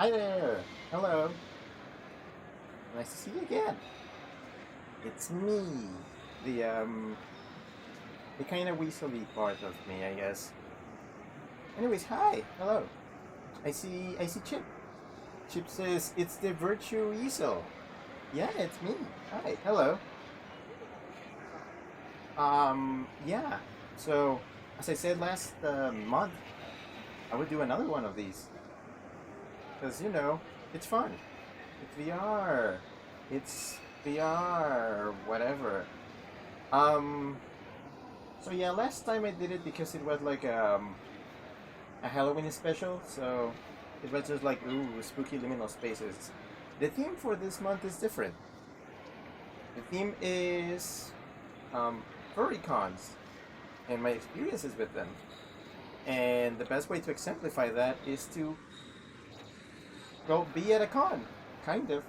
Hi there! Hello! Nice to see you again. It's me, the the kind of weaselly part of me, I guess. Anyways, hi, hello. I see Chip. Chip says it's the virtue weasel. Yeah, it's me. Hi, hello. Yeah. So, as I said last month, I would do another one of these because it's fun. It's VR. It's VR. Whatever. Um, So yeah, last time I did it because it was like a Halloween special, so it was just like ooh spooky liminal spaces. The theme for this month is different. The theme is um, furry cons and my experiences with them. And the best way to exemplify that is to go be at a con, kind of.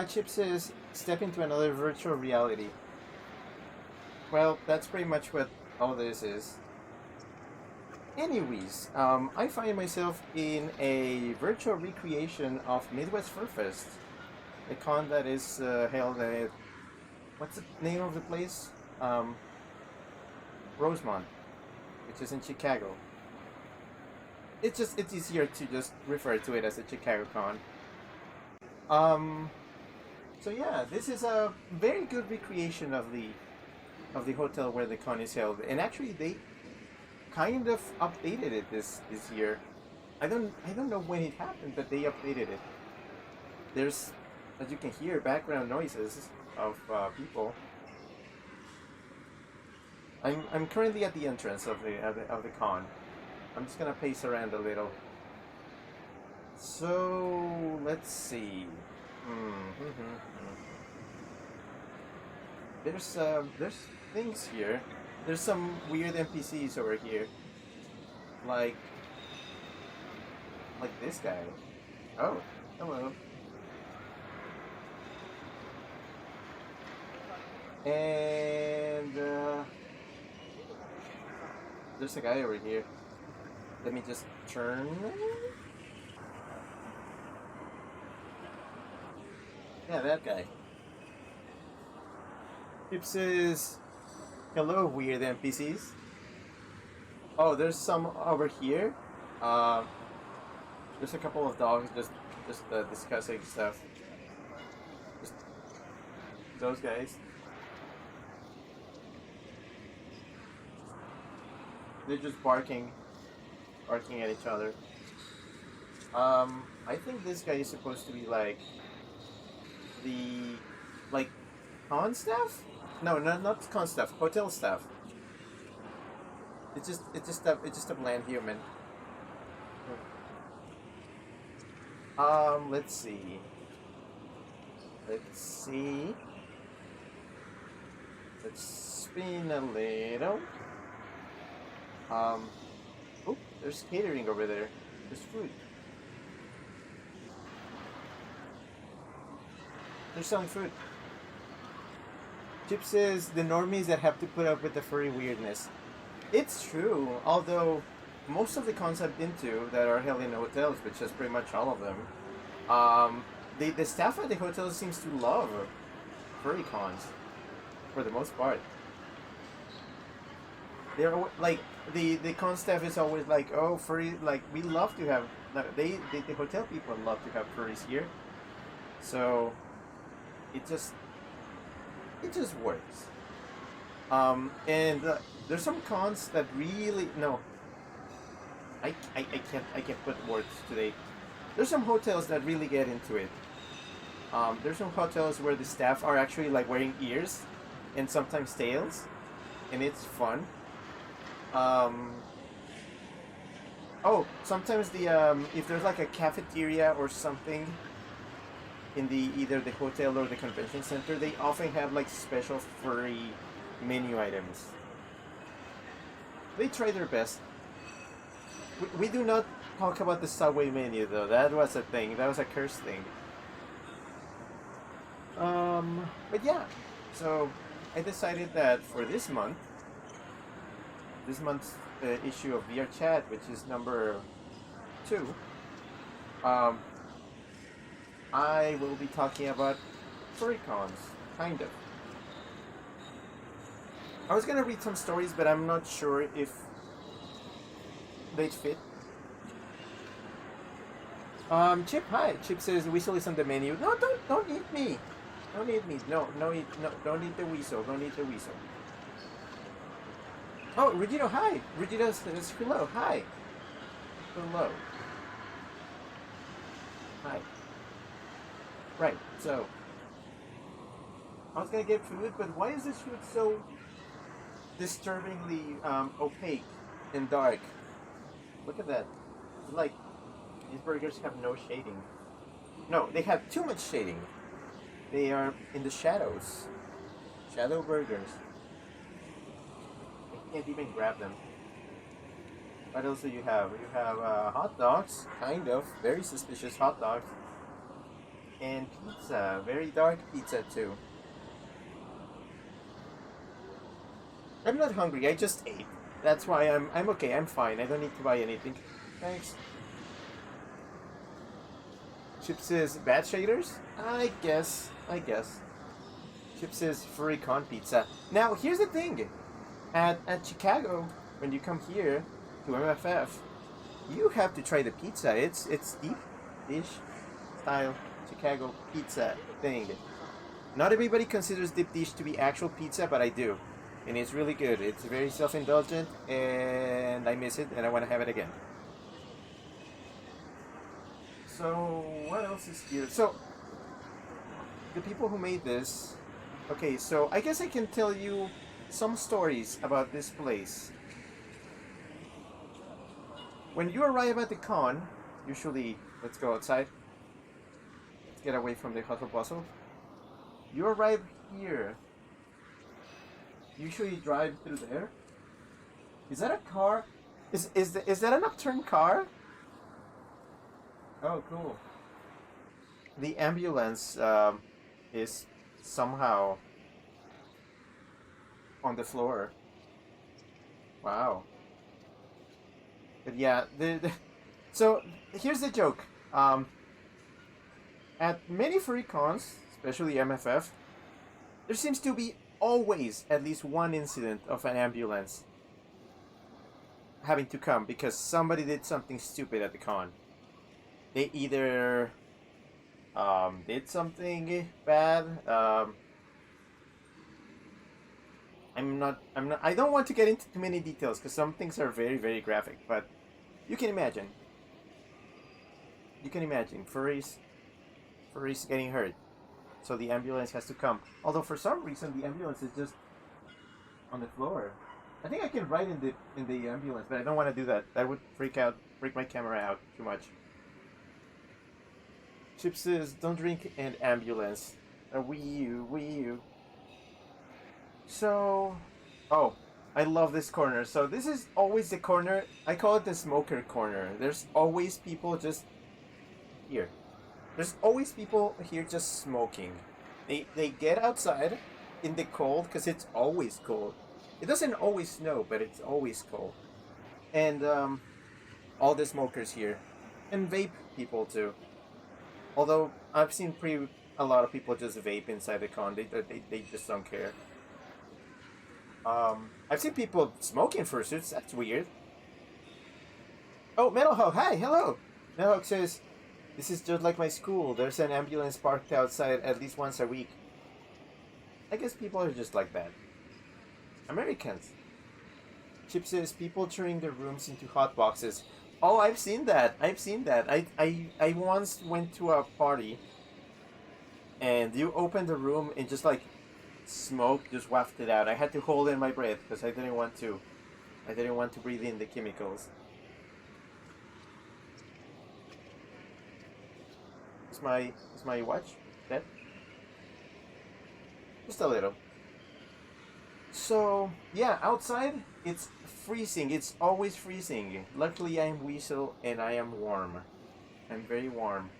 Chip says step into another virtual reality. Well, that's pretty much what all this is. Anyways, I find myself in a virtual recreation of Midwest Fur Fest, a con that is held at what's the name of the place? Rosemont, which is in Chicago. It's easier to just refer to it as a Chicago con. Um, so yeah, this is a very good recreation of the hotel where the con is held, and actually they kind of updated it this year. I don't know when it happened, but they updated it. There's, as you can hear, background noises of people. I'm currently at the entrance of the con. I'm just gonna pace around a little. So let's see. There's things here. There's some weird NPCs over here, like this guy. Oh, hello. And there's a guy over here. Let me just turn. Yeah, that guy. It says, "Hello, weird NPCs." Oh, there's some over here. Uh, there's a couple of dogs just discussing stuff. Just those guys. They're just barking at each other. I think this guy is supposed to be like the like con staff. No, not con staff. Hotel staff. It's just a bland human. Let's see. Let's see. Let's spin a little. Um, oh, there's catering over there. There's food. They're selling food. Chip says the normies that have to put up with the furry weirdness. It's true, although most of the cons I've been to that are held in hotels, which is pretty much all of them, the staff at the hotel seems to love furry cons for the most part. Like the con staff is always like, oh, furry, like we love to have like, the hotel people love to have furries here, so it just it just works. And there's some cons that really no, I can't put words today. There's some hotels that really get into it. There's some hotels where the staff are actually like wearing ears and sometimes tails, and it's fun. Um, oh, sometimes the if there's like a cafeteria or something in the either the hotel or the convention center, they often have like special furry menu items. They try their best. We do not talk about the subway menu though. That was a thing. That was a curse thing. But yeah. So I decided that for this month's issue of VR Chat, which is number 2, Um, I will be talking about furry cons, kind of. I was gonna read some stories, but I'm not sure if they'd fit. Chip, hi. Chip says weasel is on the menu. No, don't eat me. Don't eat me. No, eat, no, don't eat the weasel. Don't eat the weasel. Oh, Regino, hi. Regino says hello. Hi. Hello. Hi. Right. So I was gonna get food, but why is this food so disturbingly opaque and dark? Look at that. It's like these burgers have no shading. No, they have too much shading. They are in the shadows. Shadow burgers. I can't even grab them. What else do you have? You have hot dogs, kind of. Very suspicious hot dogs. And pizza. Very dark pizza, too. I'm not hungry. I just ate. That's why I'm okay. I'm fine. I don't need to buy anything. Thanks. Chip says bad shaders? I guess. Chip says furry con pizza. Now here's the thing. At Chicago, when you come here to MFF, you have to try the pizza. It's deep dish style Chicago pizza thing. Not everybody considers deep dish to be actual pizza, but I do. And it's really good. It's very self-indulgent, and I miss it, and I want to have it again. So what else is here? So the people who made this. Okay, so I guess I can tell you some stories about this place. When you arrive at the con, usually, let's go outside. Let's get away from the hustle bustle. You arrive here. Usually drive through there. Is that a car? Is that an upturned car? Oh, cool. The ambulance is somehow on the floor. Wow. But yeah, so here's the joke. At many furry cons, especially MFF, there seems to be always at least one incident of an ambulance having to come because somebody did something stupid at the con. They either did something bad. I don't want to get into too many details because some things are very, very graphic. But you can imagine. Furries getting hurt, so the ambulance has to come. Although for some reason the ambulance is just on the floor. I think I can ride in the ambulance, but I don't want to do that. That would freak my camera out too much. Chip says, don't drink an ambulance. A Wii U. So, oh, I love this corner. So this is always the corner. I call it the smoker corner. There's always people just here. There's always people here just smoking. They get outside in the cold because it's always cold. It doesn't always snow, but it's always cold. And all the smokers here, and vape people too. Although I've seen a lot of people just vape inside the con. They just don't care. I've seen people smoking fursuits. That's weird. Oh, Metal Hog, hi, hello. Metal Hog says, this is just like my school. There's an ambulance parked outside at least once a week. I guess people are just like that. Americans. Chip says, people turning their rooms into hot boxes. Oh, I've seen that. I once went to a party and you opened the room and just like smoke just wafted out. I had to hold in my breath because I didn't want to breathe in the chemicals. Is my watch dead? Just a little. So yeah, outside it's freezing. It's always freezing. Luckily I'm Weasel and I am warm. I'm very warm.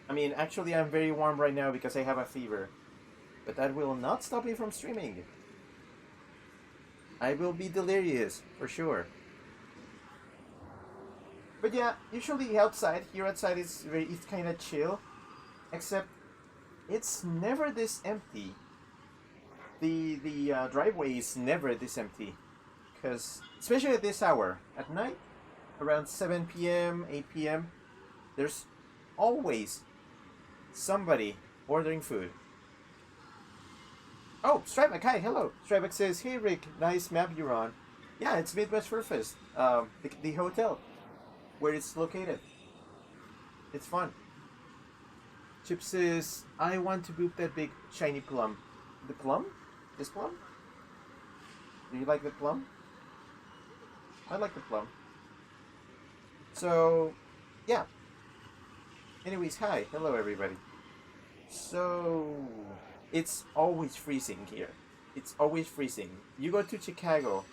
I mean, actually I'm very warm right now because I have a fever. But that will not stop me from streaming. I will be delirious, for sure. But yeah, usually outside, here outside it's kind of chill, except it's never this empty. The driveway is never this empty, because especially at this hour at night, around 7 p.m., 8 p.m., there's always somebody ordering food. Oh, Strybeck, hi, hello. Strybeck says, hey Rick, nice map you're on. Yeah, it's Midwest Fur Fest, the hotel where it's located. It's fun. Chip says, I want to boop that big shiny plum. The plum? This plum? Do you like the plum? I like the plum. So, yeah. Anyways, hi. Hello, everybody. So, it's always freezing here. It's always freezing. You go to Chicago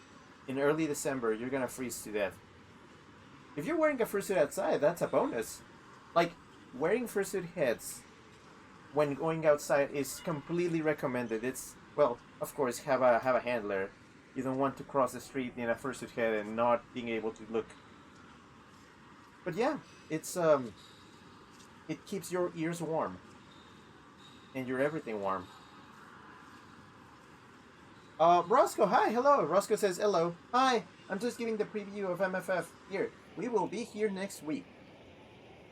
in early December, you're gonna freeze to death. If you're wearing a fursuit outside, that's a bonus. Like, wearing fursuit heads when going outside is completely recommended. It's, well, of course, have a handler. You don't want to cross the street in a fursuit head and not being able to look. But yeah, it's it keeps your ears warm and your everything warm. Roscoe, hi, hello. Roscoe says hello. Hi, I'm just giving the preview of MFF. Here, we will be here next week.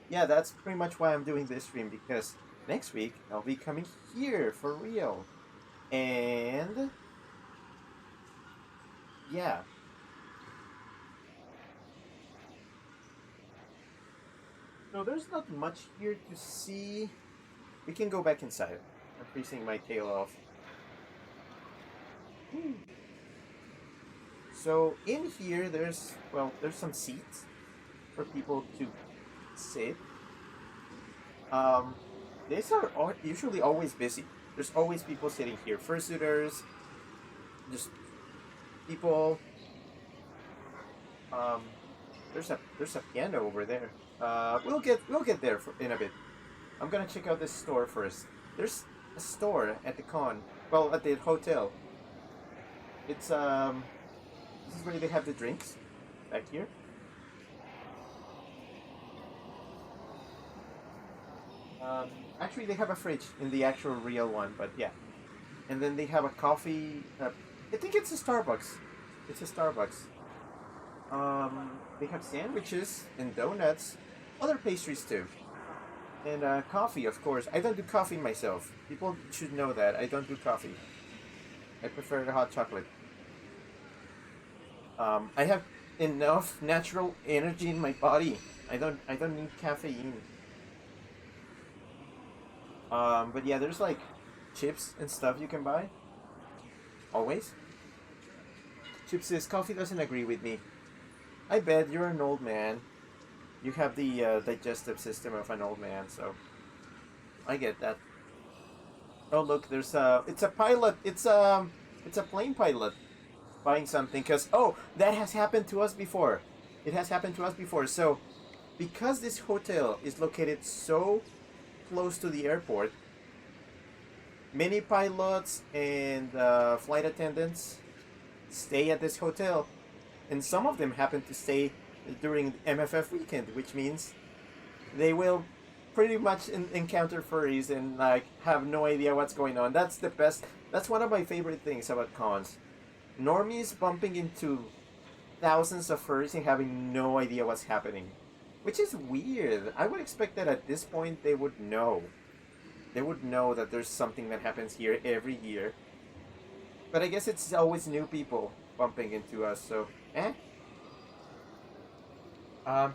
Yeah, that's pretty much why I'm doing this stream, because next week I'll be coming here for real. And yeah. No, there's not much here to see. We can go back inside. I'm freezing my tail off. So in here there's some seats for people to sit. These are usually always busy. There's always people sitting here. Fursuiters, just people. There's a piano over there. We'll get there in a bit. I'm gonna check out this store first. There's a store at the con. Well, at the hotel. It's this is where they have the drinks. Back here. Actually, they have a fridge in the actual real one, but yeah. And then they have a coffee. I think it's a Starbucks. It's a Starbucks. They have sandwiches and donuts, other pastries too, and coffee, of course. I don't do coffee myself. People should know that I don't do coffee. I prefer the hot chocolate. I have enough natural energy in my body. I don't need caffeine. But yeah, there's like chips and stuff you can buy. Always. Chip says coffee doesn't agree with me. I bet you're an old man. You have the digestive system of an old man, so I get that. Oh look, there's it's a pilot. It's a plane pilot buying something. Cause that has happened to us before. It has happened to us before. So because this hotel is located so close to the airport, many pilots and flight attendants stay at this hotel, and some of them happen to stay during MFF weekend, which means they will pretty much encounter furries and like have no idea what's going on. That's the best. That's one of my favorite things about cons. Normies bumping into thousands of furries and having no idea what's happening, which is weird. I would expect that at this point they would know. They would know that there's something that happens here every year. But I guess it's always new people bumping into us, so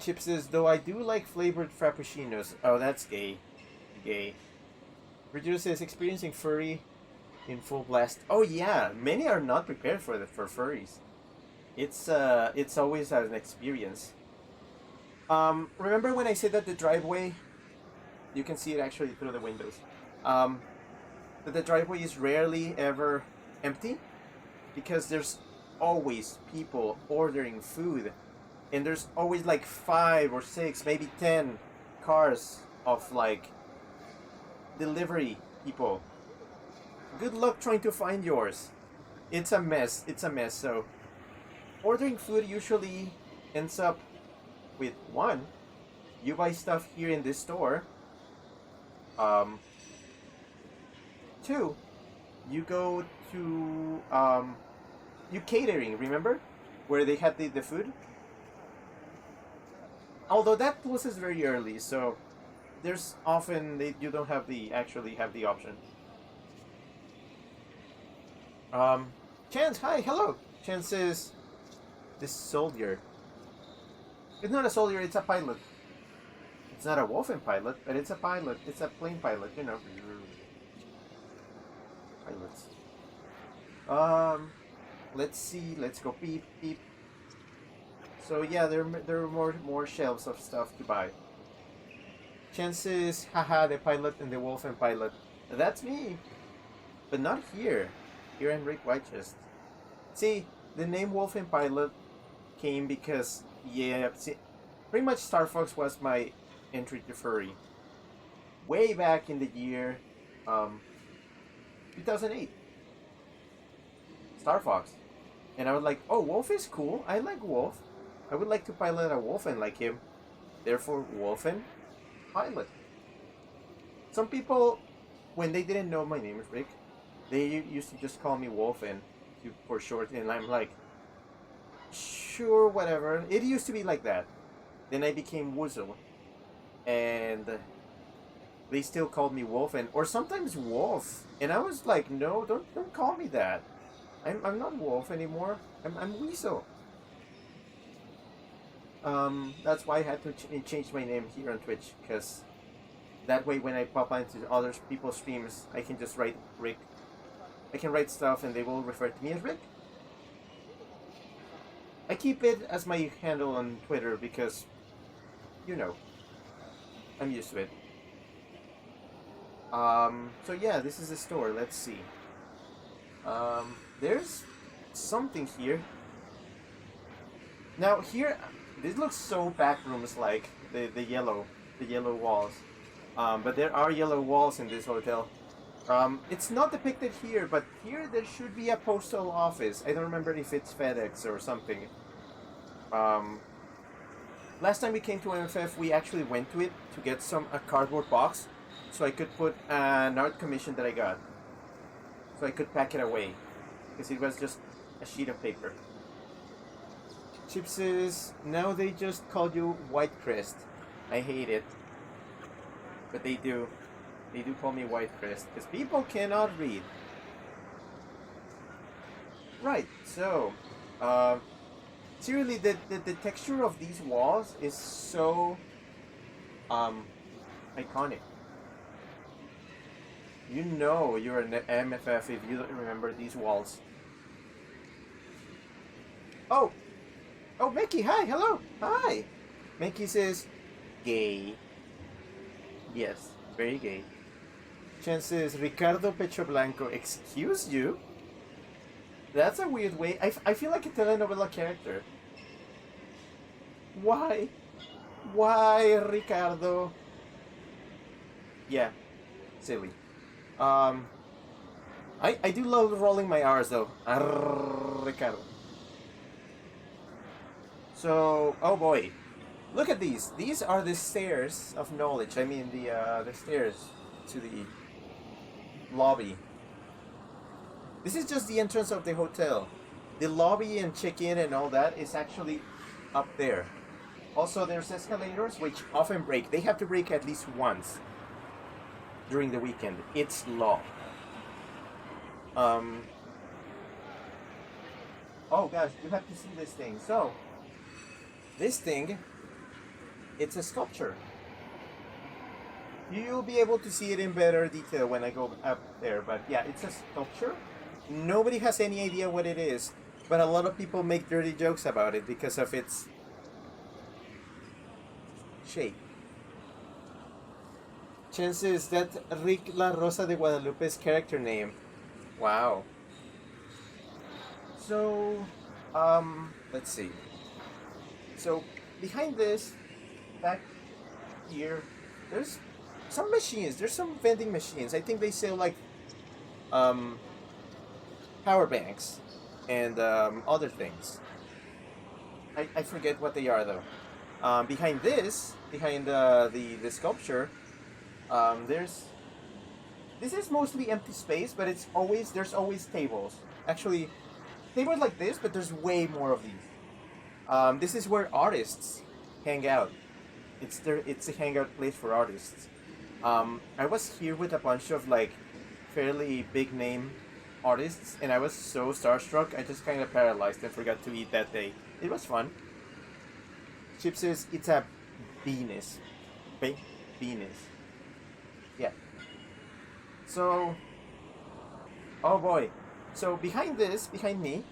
Chip says, though I do like flavored frappuccinos. Oh, that's gay. Gay. Virgil says, experiencing furry in full blast. Oh yeah, many are not prepared for furries. It's always an experience. Remember when I said that the driveway, you can see it actually through the windows, that the driveway is rarely ever empty? Because there's always people ordering food. And there's always like 5 or 6, maybe 10 cars of like delivery people. Good luck trying to find yours. It's a mess. It's a mess. So ordering food usually ends up with one, you buy stuff here in this store. Um, Two, you go to you catering. Remember, where they had the food. Although that closes very early, so there's often you don't have the actually have the option. Um, Chance, hi, hello. Chance is this soldier. It's not a soldier. It's a pilot. It's not a wolfen pilot, but it's a pilot. It's a plane pilot. You know, pilots. Let's see. Let's go beep beep. So yeah, there are more shelves of stuff to buy. Chances, haha, the pilot and the wolf and pilot. That's me, but not here. Here I'm Rick Whitechest. See, the name Wolf and Pilot came because yeah, see, pretty much Star Fox was my entry to furry. Way back in the year, 2008. Star Fox, and I was like, oh, Wolf is cool. I like Wolf. I would like to pilot a Wolfen like him. Therefore, Wolfen pilot. Some people, when they didn't know my name is Rick, they used to just call me Wolfen for short, and I'm like, sure, whatever. It used to be like that. Then I became Woozle, and they still called me Wolfen, or sometimes Wolf, and I was like, no, don't call me that. I'm not Wolf anymore. I'm Weasel. That's why I had to change my name here on Twitch, because that way when I pop into other people's streams, I can just write Rick. I can write stuff and they will refer to me as Rick. I keep it as my handle on Twitter because, you know, I'm used to it. So yeah, this is the store. Let's see. There's something here. Now here, this looks so backrooms like the yellow walls. But there are yellow walls in this hotel. It's not depicted here, but here there should be a postal office. I don't remember if it's FedEx or something. Last time we came to MFF, we actually went to it to get a cardboard box, so I could put an art commission that I got, so I could pack it away, because it was just a sheet of paper. Chip says, now they just call you White Crest. I hate it, but they do. They do call me White Crest, because people cannot read. Right, so, seriously, the texture of these walls is so, iconic. You know you're an MFF if you don't remember these walls. Oh! Oh, Mickey, hi, hello, hi! Mickey says, gay. Yes, very gay. Chen says, Ricardo Pecho Blanco, excuse you? That's a weird way. I feel like a telenovela character. Why? Why, Ricardo? Yeah, silly. I do love rolling my R's though. Ricardo. So, oh boy. Look at these. These are the stairs of knowledge. I mean, the stairs to the lobby. This is just the entrance of the hotel. The lobby and check-in and all that is actually up there. Also, there's escalators which often break. They have to break at least once during the weekend. It's law. Oh gosh, you have to see this thing. So, this thing, it's a sculpture. You'll be able to see it in better detail when I go up there, but yeah, it's a sculpture. Nobody has any idea what it is, but a lot of people make dirty jokes about it because of its shape. Chances that Rick La Rosa de Guadalupe's character name. Wow. So, let's see. So, behind this, back here, there's some machines. There's some vending machines. I think they sell like power banks and other things. I forget what they are though. Behind this, behind the sculpture, there's this is mostly empty space, but there's always tables. Actually, tables like this, but there's way more of these. This is where artists hang out. It's a hangout place for artists. I was here with a bunch of like fairly big name artists, and I was so starstruck. I just kind of paralyzed and forgot to eat that day. It was fun. Chip says it's a Venus, Venus. Yeah. So, oh boy. So behind me,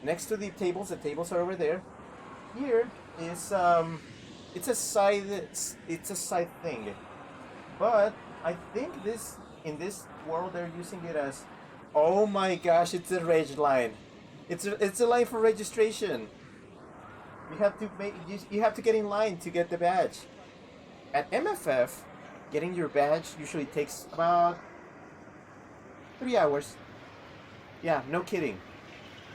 next to the tables are over there. Here is it's a side thing, but I think this in this world they're using it as, oh my gosh, it's a reg line. It's a line for registration. You have to get in line to get the badge. At MFF, getting your badge usually takes about 3 hours. Yeah, no kidding.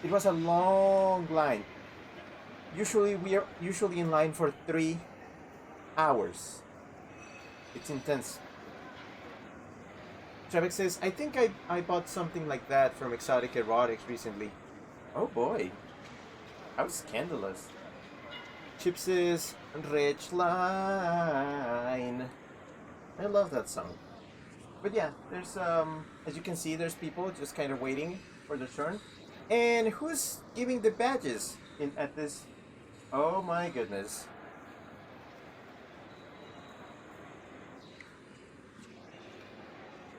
It was a long line. Usually we are usually in line for 3 hours. It's intense. Trebek says, I think I bought something like that from Exotic Erotics recently. Oh boy. How scandalous. Chip says, Rich Line. I love that song. But yeah, there's as you can see, there's people just kind of waiting for their turn. And who's giving the badges in at this? Oh my goodness.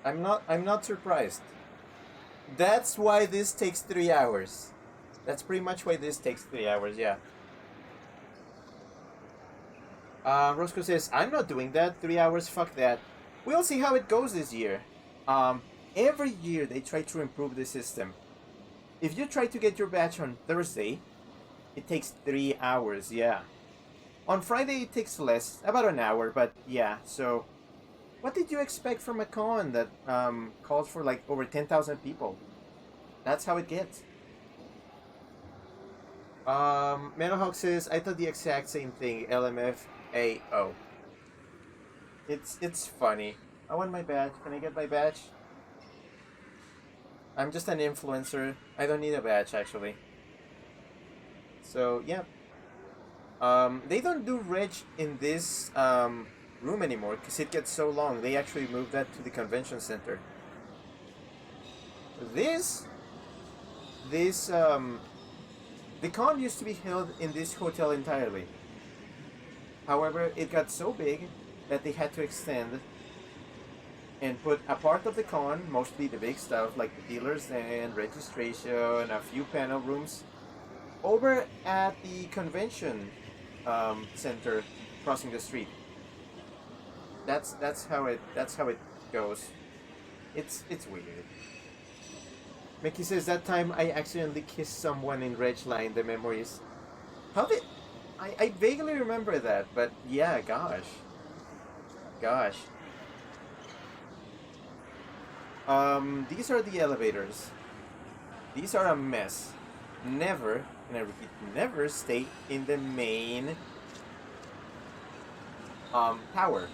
I'm not surprised. That's why this takes 3 hours. That's pretty much why this takes 3 hours, yeah. Roscoe says, I'm not doing that. 3 hours, fuck that. We'll see how it goes this year. Every year they try to improve the system. If you try to get your badge on Thursday, it takes 3 hours, yeah. On Friday it takes less, about an hour, but yeah, so what did you expect from a con that calls for like over 10,000 people? That's how it gets. Meadowhawk says, I thought the exact same thing, LMFAO. It's funny. I want my badge. Can I get my badge? I'm just an influencer. I don't need a badge, actually. So, yeah. They don't do reg in this room anymore because it gets so long. They actually moved that to the convention center. The con used to be held in this hotel entirely. However, it got so big that they had to extend and put a part of the con, mostly the big stuff like the dealers and registration, a few panel rooms, over at the convention center crossing the street. That's how it goes. It's weird. Mickey says that time I accidentally kissed someone in Ridgeline. The memories. How did I vaguely remember that, but yeah, gosh. These are the elevators. These are a mess. Never, and I repeat, never stay in the main tower.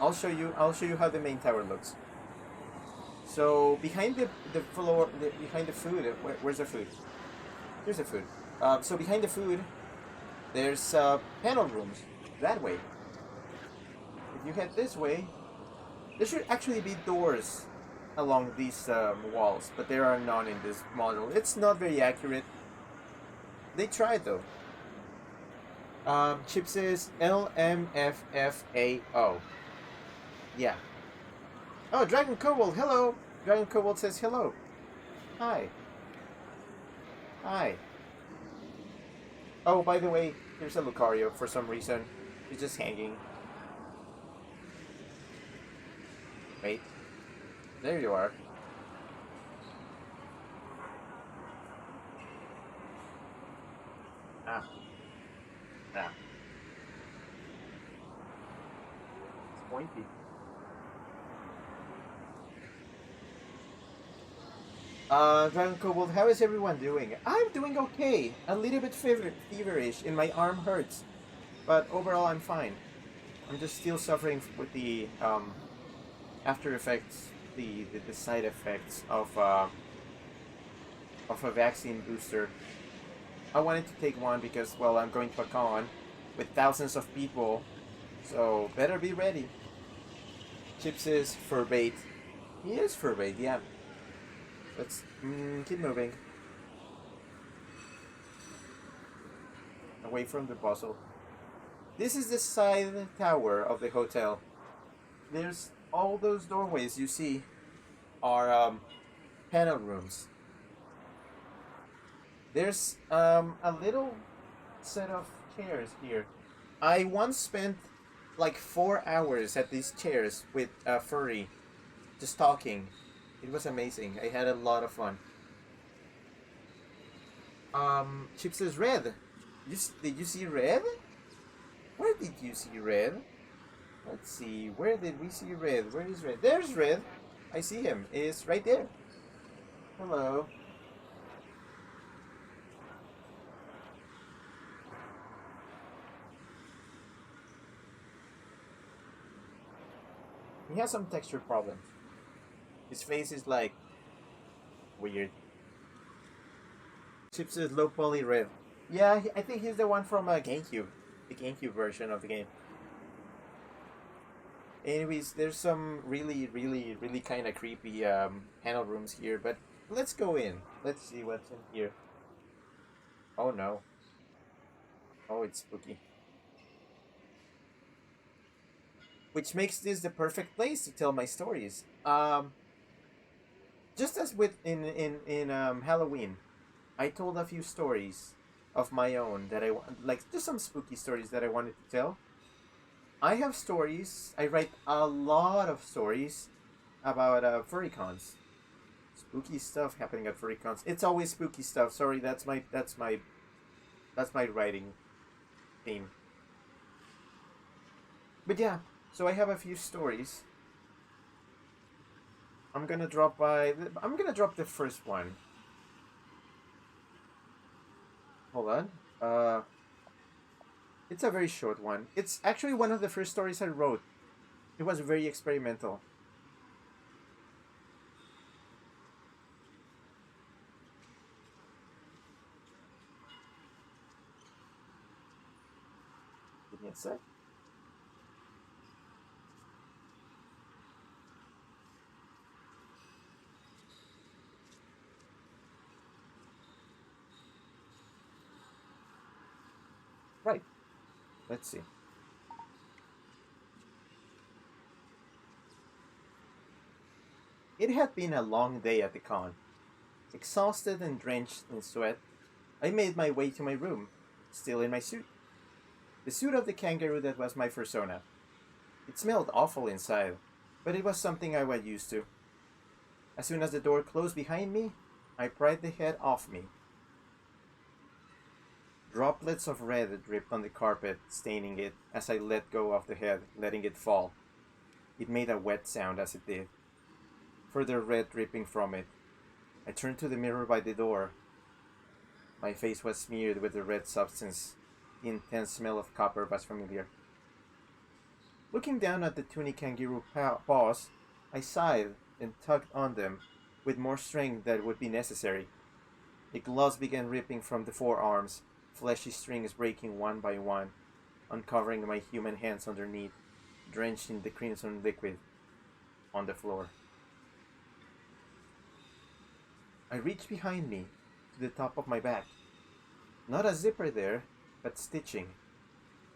I'll show you how the main tower looks. So behind the floor, behind the food, where's the food? Here's the food. So behind the food, there's panel rooms that way. If you head this way, there should actually be doors along these walls, but there are none in this model. It's not very accurate. They tried though. Chip says LMFFAO. Yeah. Oh, Dragon Kobold, hello! Dragon Kobold says hello. Hi. Oh, by the way, here's a Lucario for some reason. He's just hanging. Wait. There you are. Ah. It's pointy. Dragon Kobold, how is everyone doing? I'm doing okay. A little bit feverish and my arm hurts. But overall, I'm fine. I'm just still suffering with the after effects, the side effects of a vaccine booster. I wanted to take one because, well, I'm going to a con with thousands of people, so better be ready. Chips is for bait. He is for bait, yeah. Let's keep moving away from the puzzle. This is the side tower of the hotel. There's all those doorways you see are panel rooms. There's a little set of chairs here. I once spent like 4 hours at these chairs with Furry, just talking. It was amazing. I had a lot of fun. Chip says red. Did you see red? Where did you see red? Let's see. Where did we see red? Where is red? There's red. I see him. It's right there. Hello. He has some texture problems. His face is like weird. Chips is low poly red. Yeah, I think he's the one from GameCube, the GameCube version of the game. Anyways, there's some really kind of creepy panel rooms here, but let's go in. Let's see what's in here. Oh no. Oh, it's spooky. Which makes this the perfect place to tell my stories. Just as with in Halloween, I told a few stories of my own that I like, just some spooky stories that I wanted to tell. I have stories. I write a lot of stories about furry cons. Spooky stuff happening at furry cons. It's always spooky stuff. Sorry, that's my writing theme. But yeah, so I have a few stories. I'm gonna drop the first one. Hold on. It's a very short one. It's actually one of the first stories I wrote. It was very experimental. Give me a sec. Right. Let's see. It had been a long day at the con. Exhausted and drenched in sweat, I made my way to my room, still in my suit. The suit of the kangaroo that was my persona. It smelled awful inside, but it was something I was used to. As soon as the door closed behind me, I pried the head off me. Droplets of red dripped on the carpet, staining it as I let go of the head, letting it fall. It made a wet sound as it did. Further red dripping from it. I turned to the mirror by the door. My face was smeared with the red substance. The intense smell of copper was familiar. Looking down at the tunic kangaroo paws, I sighed and tugged on them with more strength than would be necessary. The gloves began ripping from the forearms, fleshy strings breaking one by one, uncovering my human hands underneath, drenched in the crimson liquid, on the floor. I reached behind me, to the top of my back. Not a zipper there, but stitching.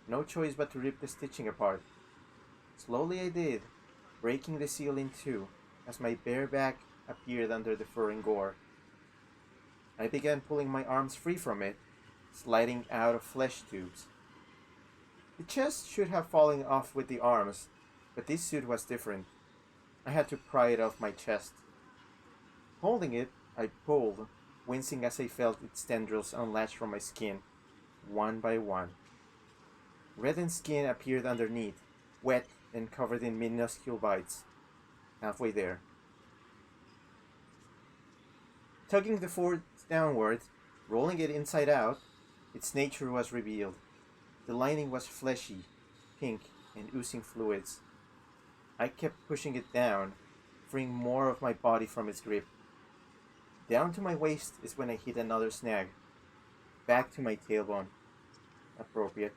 No choice but to rip the stitching apart. Slowly I did, breaking the seal in two, as my bare back appeared under the fur and gore. I began pulling my arms free from it, sliding out of flesh tubes. The chest should have fallen off with the arms, but this suit was different. I had to pry it off my chest. Holding it, I pulled, wincing as I felt its tendrils unlatch from my skin, one by one. Reddened skin appeared underneath, wet and covered in minuscule bites. Halfway there. Tugging the fort downward, rolling it inside out, its nature was revealed. The lining was fleshy, pink, and oozing fluids. I kept pushing it down, freeing more of my body from its grip. Down to my waist is when I hit another snag. Back to my tailbone. Appropriate.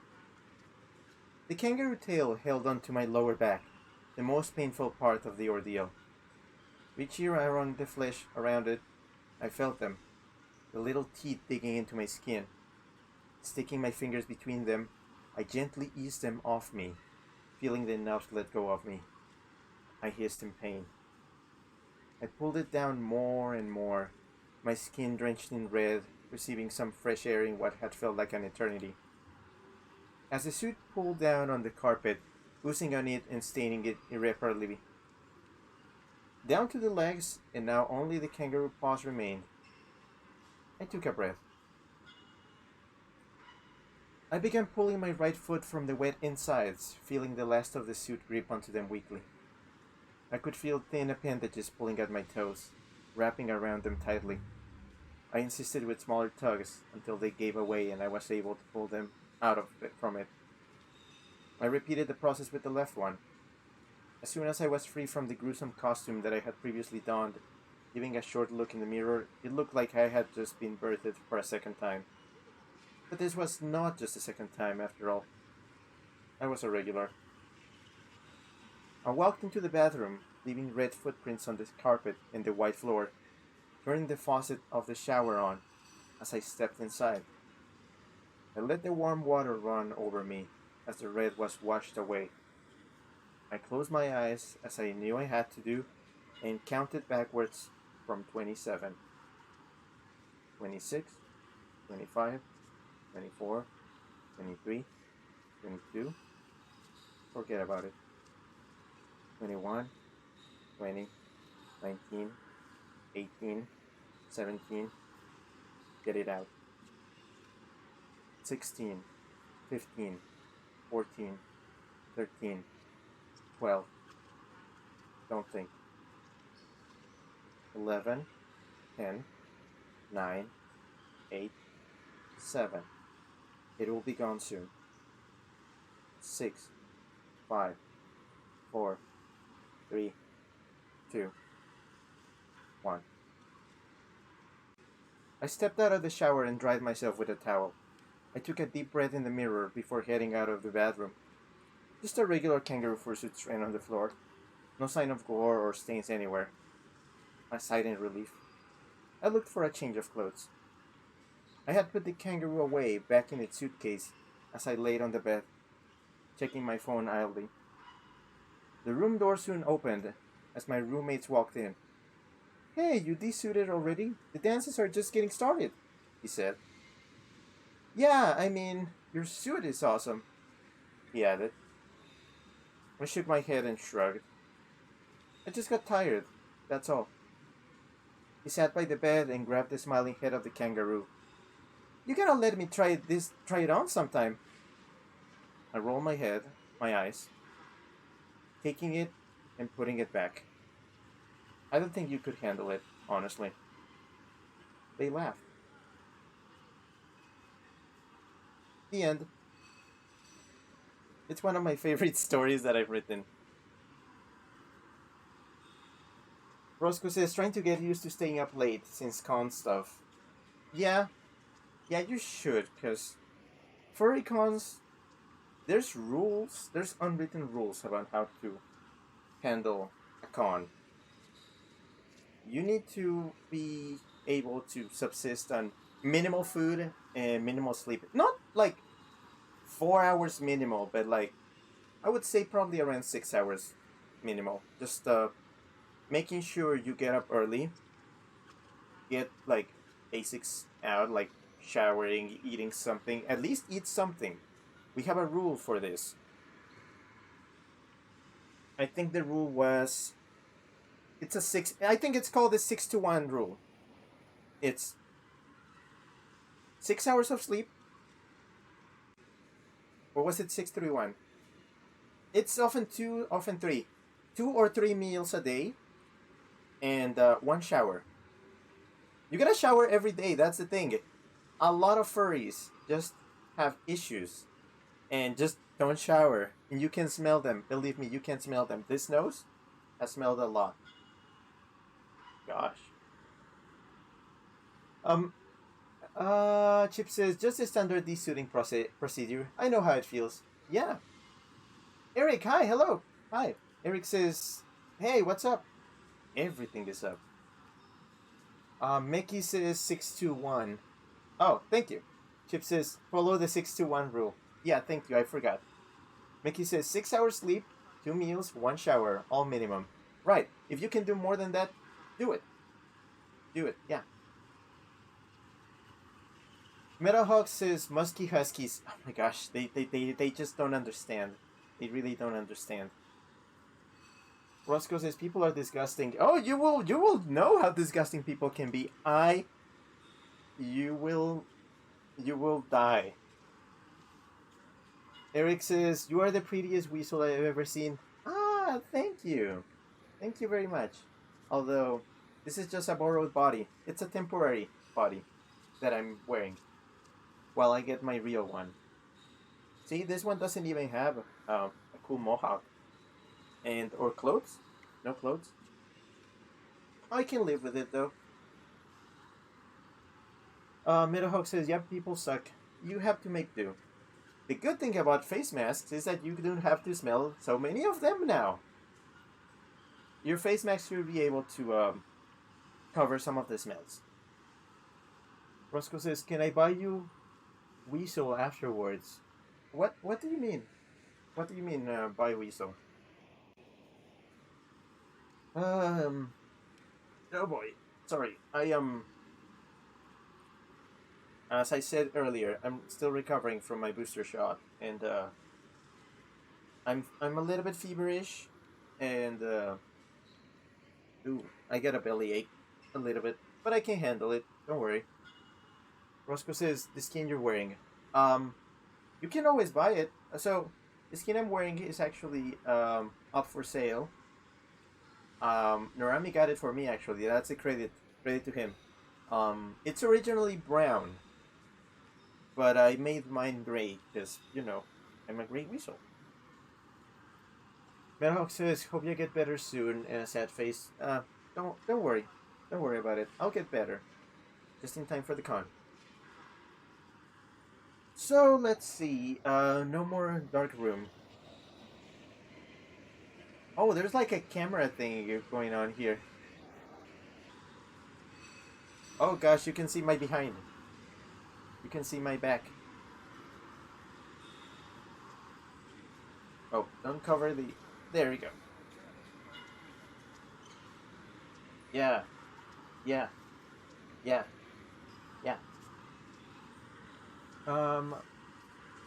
The kangaroo tail held onto my lower back, the most painful part of the ordeal. Reaching around the flesh around it, I felt them, the little teeth digging into my skin. Sticking my fingers between them, I gently eased them off me, feeling the nubs let go of me. I hissed in pain. I pulled it down more and more, my skin drenched in red, receiving some fresh air in what had felt like an eternity. As the suit pulled down on the carpet, oozing on it and staining it irreparably. Down to the legs, and now only the kangaroo paws remained. I took a breath. I began pulling my right foot from the wet insides, feeling the last of the suit grip onto them weakly. I could feel thin appendages pulling at my toes, wrapping around them tightly. I insisted with smaller tugs until they gave away and I was able to pull them out of it from it. I repeated the process with the left one. As soon as I was free from the gruesome costume that I had previously donned, giving a short look in the mirror, it looked like I had just been birthed for a second time. But this was not just a second time, after all. I was a regular. I walked into the bathroom, leaving red footprints on the carpet and the white floor, turning the faucet of the shower on as I stepped inside. I let the warm water run over me as the red was washed away. I closed my eyes as I knew I had to do and counted backwards from 27, 26, 25, 24, 23, 22, forget about it, 21, 20, 19, 18, 17, get it out, 16, 15, 14, 13, 12, don't think, 11, 10, 9, 8, 7, it will be gone soon, 6, 5, 4, 3, 2, 1. I stepped out of the shower and dried myself with a towel. I took a deep breath in the mirror before heading out of the bathroom. Just a regular kangaroo fursuit strand on the floor. No sign of gore or stains anywhere. I sighed in relief. I looked for a change of clothes. I had put the kangaroo away back in its suitcase as I laid on the bed, checking my phone idly. The room door soon opened as my roommates walked in. "Hey, you desuited already? The dances are just getting started," he said. "Yeah, I mean, your suit is awesome," he added. I shook my head and shrugged. "I just got tired, that's all." He sat by the bed and grabbed the smiling head of the kangaroo. "You gotta let me try it on sometime." I rolled my head, my eyes, taking it and putting it back. "I don't think you could handle it, honestly." They laughed. The end. It's one of my favorite stories that I've written. Roscoe says, trying to get used to staying up late since con stuff. Yeah, you should, because furry cons, there's rules, there's unwritten rules about how to handle a con. You need to be able to subsist on minimal food and minimal sleep. Not like 4 hours minimal, but like I would say probably around 6 hours minimal. Just making sure you get up early, get like basics out, like showering, eating something, at least eat something. We have a rule for this. I think the rule was I think it's called the 6-to-1 rule. It's 6 hours of sleep. Or was it 6-3-1? It's often 2, often 3. 2 or 3 meals a day and 1 shower. You gotta shower every day. That's the thing. A lot of furries just have issues and just don't shower, and you can smell them. Believe me, you can smell them. This nose has smelled a lot. Gosh. Um. Chip says just a standard desuiting procedure. I know how it feels. Yeah. Eric, hi, hello, hi. Eric says, hey, what's up? Everything is up. Mickey says 621. Oh, thank you. Chip says, follow the 621 rule. Yeah, thank you, I forgot. Mickey says 6 hours sleep, 2 meals, 1 shower, all minimum. Right. If you can do more than that, do it. Do it. Yeah. Metalhawk says musky huskies. Oh my gosh, they just don't understand. They really don't understand. Roscoe says people are disgusting. Oh, you will know how disgusting people can be. You will die. Eric says you are the prettiest weasel I've ever seen. Ah, thank you very much. Although this is just a borrowed body. It's a temporary body that I'm wearing while I get my real one. See, this one doesn't even have a cool mohawk and or clothes. No clothes. I can live with it though. Meadowhawk says, "Yep, people suck. You have to make do." The good thing about face masks is that you don't have to smell so many of them now. Your face mask should be able to cover some of the smells. Roscoe says, "Can I buy you Weasel afterwards?" What do you mean? What do you mean buy Weasel? Um. Oh boy. Sorry. As I said earlier, I'm still recovering from my booster shot, and I'm a little bit feverish, and ooh, I get a belly ache a little bit, but I can handle it. Don't worry. Roscoe says the skin you're wearing. Um, you can always buy it. So the skin I'm wearing is actually up for sale. Narami got it for me actually. That's a credit to him. It's originally brown, but I made mine gray because I'm a gray weasel. Meadowhawk says, "Hope you get better soon." Sad face. Don't worry, don't worry about it. I'll get better, just in time for the con. So let's see. No more dark room. Oh, there's like a camera thing going on here. Oh gosh, you can see my behind. You can see my back. Oh, don't cover the. There we go. Yeah, yeah, yeah, yeah. Um,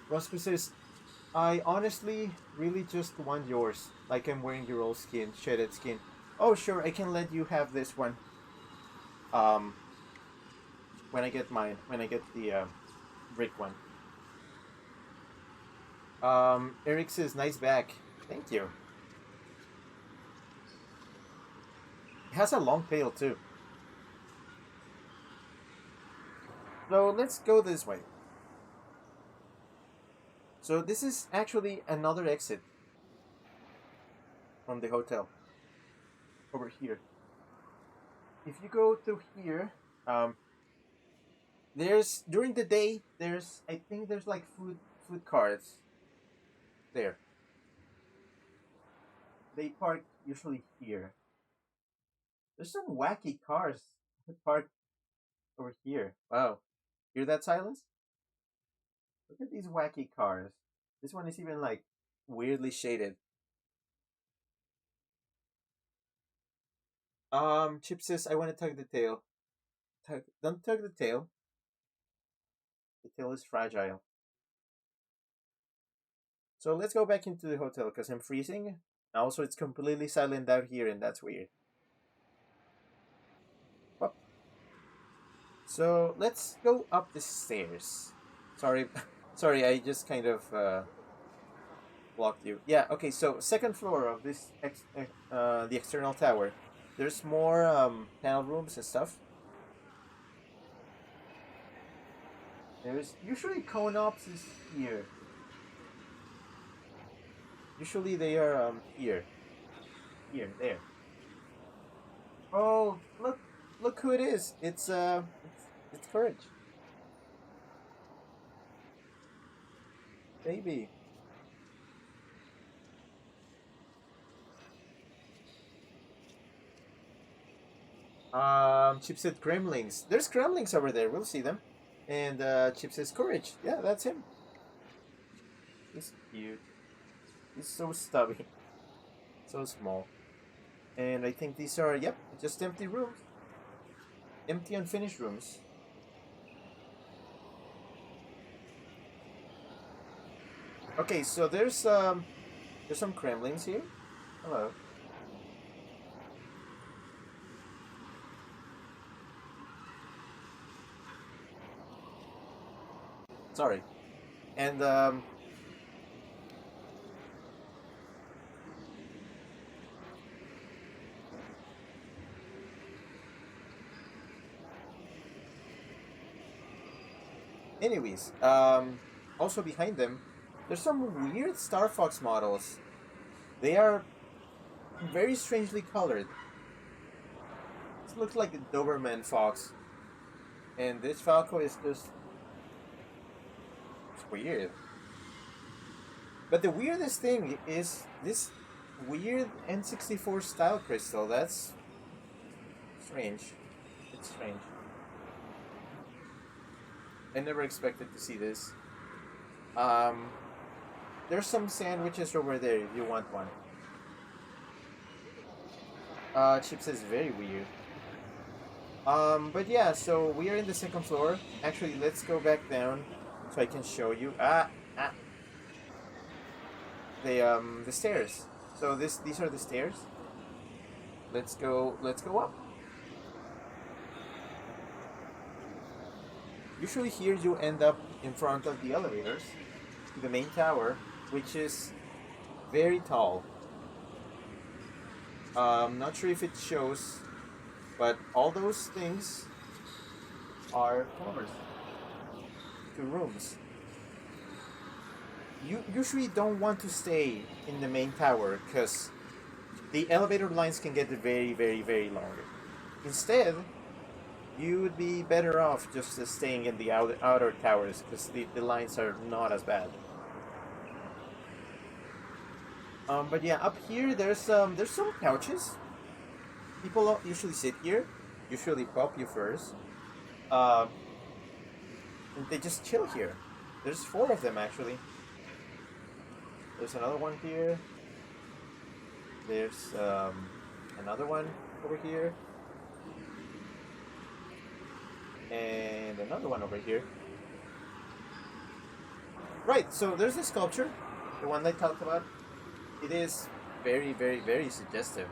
Roscoe says, "I honestly really just want yours. Like I'm wearing your old skin, shedded skin." Oh, sure, I can let you have this one. Um, when I get mine, when I get the brick one. Eric says, "Nice back." Thank you. It has a long tail too. So let's go this way. So this is actually another exit from the hotel over here. If you go through here, um, there's during the day I think there's like food carts there. They park usually here. There's some wacky cars parked over here. Wow, hear that silence? Look at these wacky cars. This one is even like weirdly shaded. Chip says, "I want to tug the tail." Don't tug the tail. The tail is fragile. So let's go back into the hotel because I'm freezing. Also, it's completely silent out here, and that's weird. Well, so let's go up the stairs. Sorry, sorry, I just kind of blocked you. Yeah, okay. So second floor of this the external tower. There's more panel rooms and stuff. There's usually cone-ops is here. Usually they are here, here, there. Oh, look who it is. It's Courage, baby. Chip said Gremlings. There's Gremlings over there. We'll see them. And Chip says Courage. Yeah, that's him. He's cute. He's so stubby, so small. And I think these are, yep, just empty rooms, empty unfinished rooms. Okay, so there's some Kremlings here. Hello. Sorry. And anyways, also behind them, there's some weird Star Fox models. They are very strangely colored. This looks like a Doberman fox, and this Falco is just it's weird. But the weirdest thing is this weird N64 style crystal. That's strange. It's strange. I never expected to see this. Um, there's some sandwiches over there if you want one. Chips is very weird. But yeah, so we are in the second floor. Actually, let's go back down so I can show you. The stairs. So these are the stairs. Let's go up. Usually here you end up in front of the elevators to the main tower, which is very tall. Not sure if it shows, but all those things are floors to rooms. You usually don't want to stay in the main tower because the elevator lines can get very long. Instead, you would be better off just staying in the outer towers because the lines are not as bad. But yeah, up here there's some couches. People usually sit here, usually pop you first. Um, and they just chill here. There's four of them actually. There's another one here. There's another one over here. And another one over here. Right, so there's a sculpture, the one I talked about. It is very suggestive.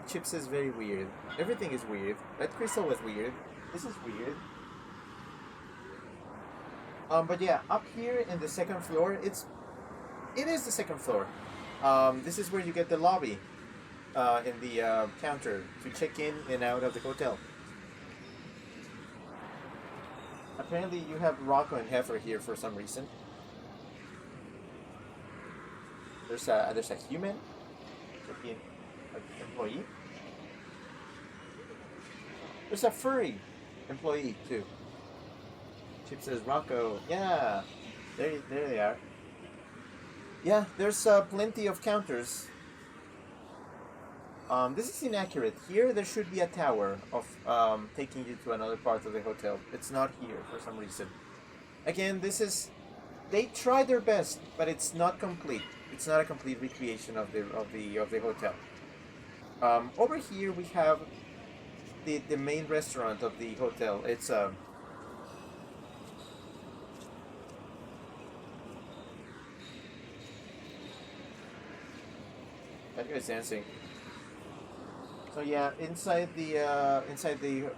Chips is very weird. Everything is weird. That crystal was weird. This is weird. But yeah, up here in the second floor, it is the second floor. This is where you get the lobby, in the counter to check in and out of the hotel. Apparently, you have Rocco and Heifer here for some reason. There's a human, an employee. There's a furry employee too. Chip says Rocco. Yeah, there they are. Yeah, there's plenty of counters. This is inaccurate. Here, there should be a tower of taking you to another part of the hotel. It's not here for some reason. Again, this is they try their best, but it's not complete. It's not a complete recreation of the hotel. Over here we have the main restaurant of the hotel. It's that guy's dancing. So yeah, inside the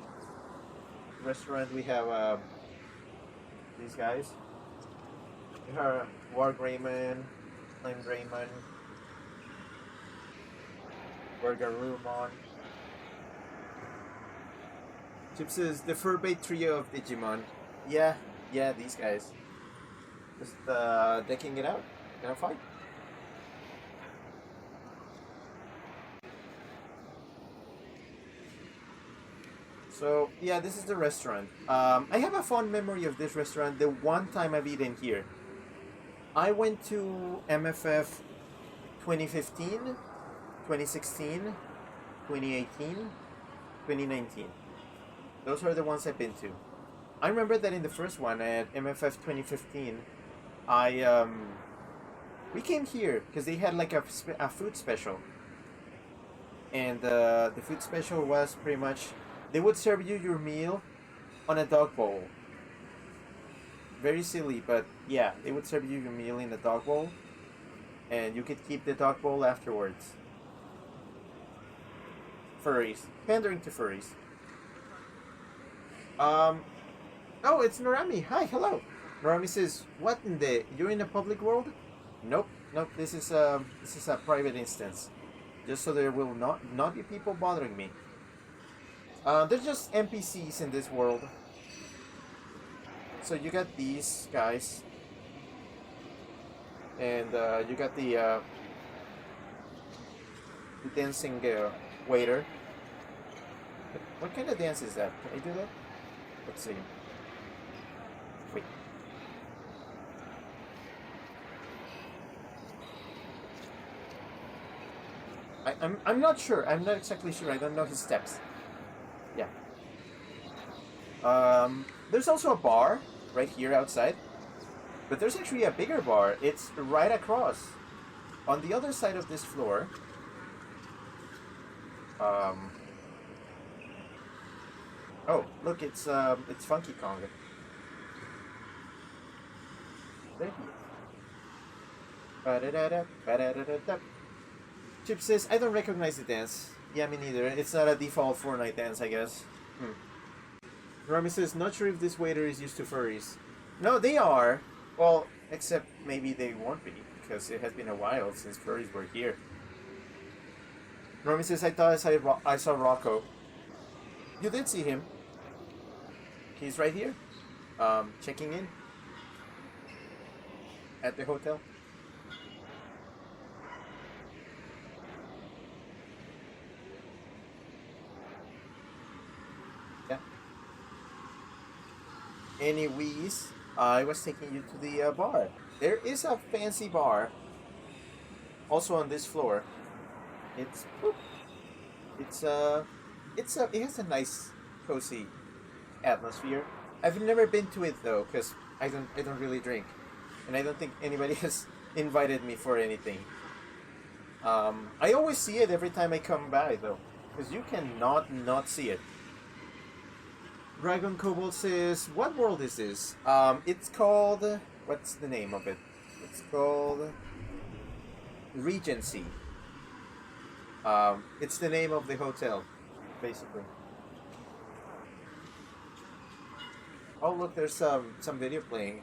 restaurant we have these guys. We have War Grayman, Flame Grayman, Burger Rumon. Chip says the Furby trio of Digimon. Yeah, yeah, these guys. Just decking it out. Gonna fight. So yeah, this is the restaurant. I have a fond memory of this restaurant. The one time I've eaten here, I went to MFF 2015, 2016, 2018, 2019. Those are the ones I've been to. I remember that in the first one at MFF 2015, I we came here because they had like a food special, and the food special was pretty much they would serve you your meal on a dog bowl. Very silly, but yeah, they would serve you your meal in a dog bowl, and you could keep the dog bowl afterwards. Furries, pandering to furries. Um, oh, it's Norami. Hi, hello. Norami says, "What in the? You're in a public world?" Nope, nope. This is a private instance, just so there will not be people bothering me. There's just NPCs in this world. So you got these guys, and you got the dancing waiter. What kind of dance is that? Can I do that? Let's see. Wait. I'm not sure. I'm not exactly sure. I don't know his steps. Yeah. There's also a bar right here outside, but there's actually a bigger bar. It's right across, on the other side of this floor. Um. Oh, look, it's Funky Kong. There he is. Ba-da-da-da, ba-da-da-da-da. Chip says, I don't recognize the dance. Yeah, me neither. It's not a default Fortnite dance, I guess. Rami says, not sure if this waiter is used to furries. No, they are. Well, except maybe they won't be, because it has been a while since furries were here. Rami says, I thought I saw Rocco. You did see him. He's right here. Checking in. At the hotel. Yeah. Anyways, I was taking you to the bar. There is a fancy bar. Also on this floor. It's it's it has a nice cozy atmosphere. I've never been to it though, because I don't really drink, and I don't think anybody has invited me for anything. I always see it every time I come by though, because you cannot not see it. Dragon Kobold says, "What world is this?" It's called. What's the name of it? It's called Regency. It's the name of the hotel, basically. Oh look, there's some video playing.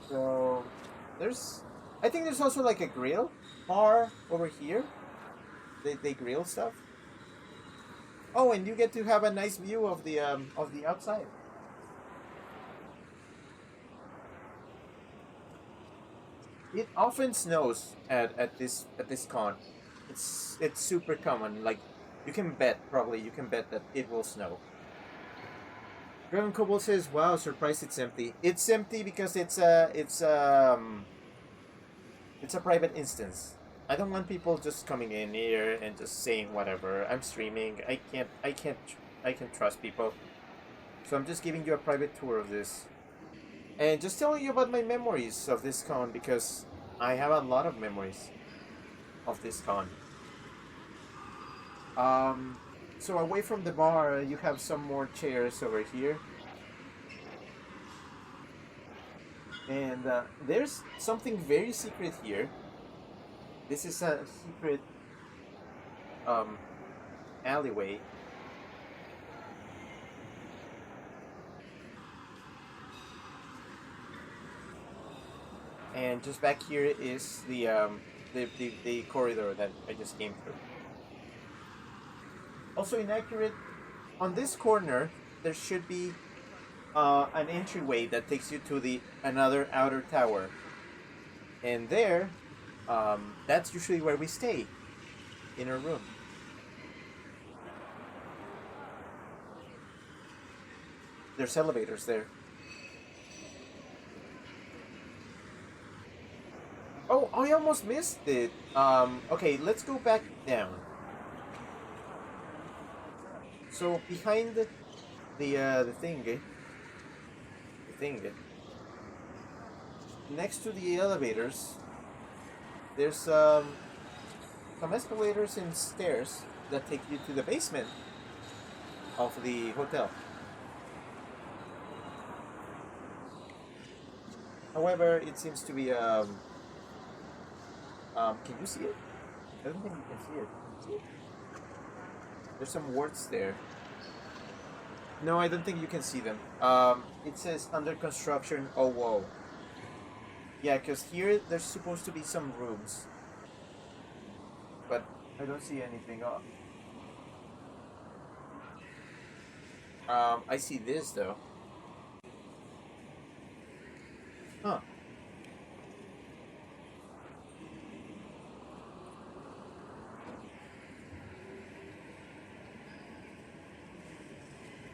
So there's, I think there's also like a grill bar over here. They grill stuff. Oh, and you get to have a nice view of the outside. It often snows at this con. It's super common. Like you can bet probably you can bet that it will snow. Dragon Kobold says, "Wow, surprised it's empty. It's empty because it's a private instance. I don't want people just coming in here and just saying whatever. I'm streaming. I can't trust people. So I'm just giving you a private tour of this and just telling you about my memories of this con because I have a lot of memories of this con. So away from the bar, you have some more chairs over here. And there's something very secret here. This is a secret um, alleyway. And just back here is the corridor that I just came through. Also inaccurate. On this corner, there should be an entryway that takes you to the another outer tower, and there, that's usually where we stay in our room. There's elevators there. Oh, I almost missed it. Okay, let's go back down. So behind the thing, next to the elevators, there's some escalators and stairs that take you to the basement of the hotel. However, it seems to be can you see it? I don't think you can see it. Can you see it? There's some words there. No, I don't think you can see them. It says under construction. Oh, whoa. Yeah, because here there's supposed to be some rooms, but I don't see anything up. I see this though. Huh.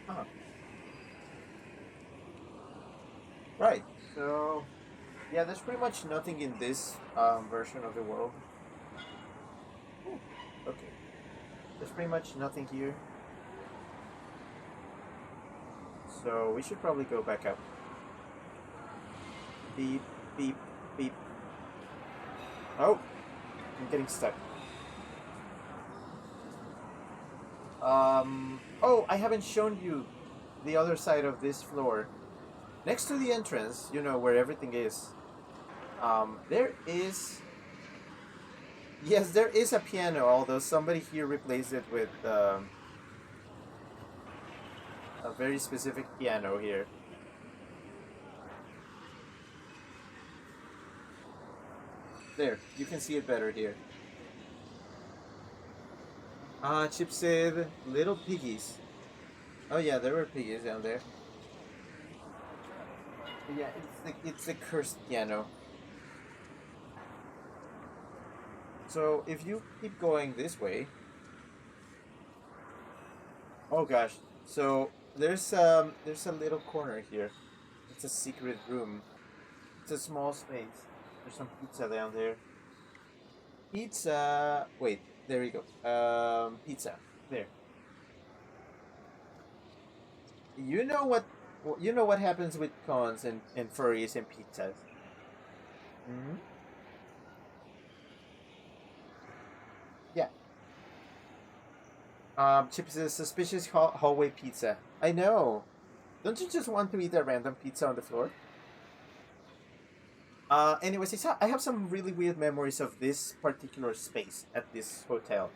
Huh. Right. So, yeah, there's pretty much nothing in this version of the world. Ooh, okay. There's pretty much nothing here. So we should probably go back up. Beep, beep, beep. Oh, I'm getting stuck. Oh, I haven't shown you the other side of this floor. Next to the entrance, you know, where everything is, there is... Yes, there is a piano, although somebody here replaced it with a very specific piano here. There, you can see it better here. Chip said little piggies. Oh yeah, there were piggies down there. Yeah, it's the cursed piano. So if you keep going this way, oh gosh. So there's a little corner here. It's a secret room. It's a small space. There's some pizza down there. Pizza. Wait, there you go. Pizza. There. You know what? You know what happens with cons and furries and pizzas. Hmm. Yeah. Chips is suspicious hallway pizza. I know. Don't you just want to eat a random pizza on the floor? Anyways, I have some really weird memories of this particular space at this hotel.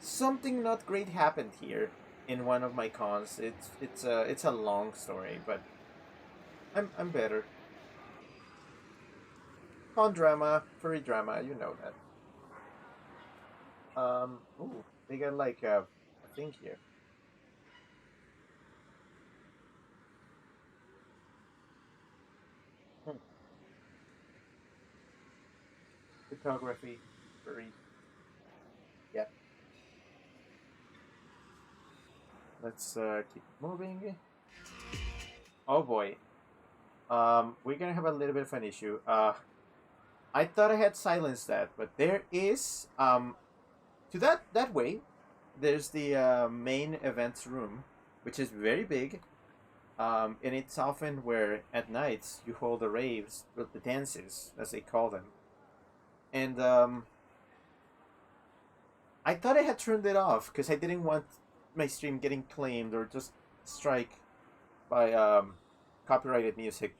Something not great happened here in one of my cons. It's a long story, but I'm better. Con drama, furry drama, you know that. Ooh, they got like a thing here. Hmm. Photography, furry. Yeah. Let's keep moving. Oh boy. We're gonna have a little bit of an issue. I thought I had silenced that, but there is to that way. There's the main events room, which is very big. And it's often where at nights you hold the raves, with the dances, as they call them. And I thought I had turned it off because I didn't want my stream getting claimed or just strike by copyrighted music.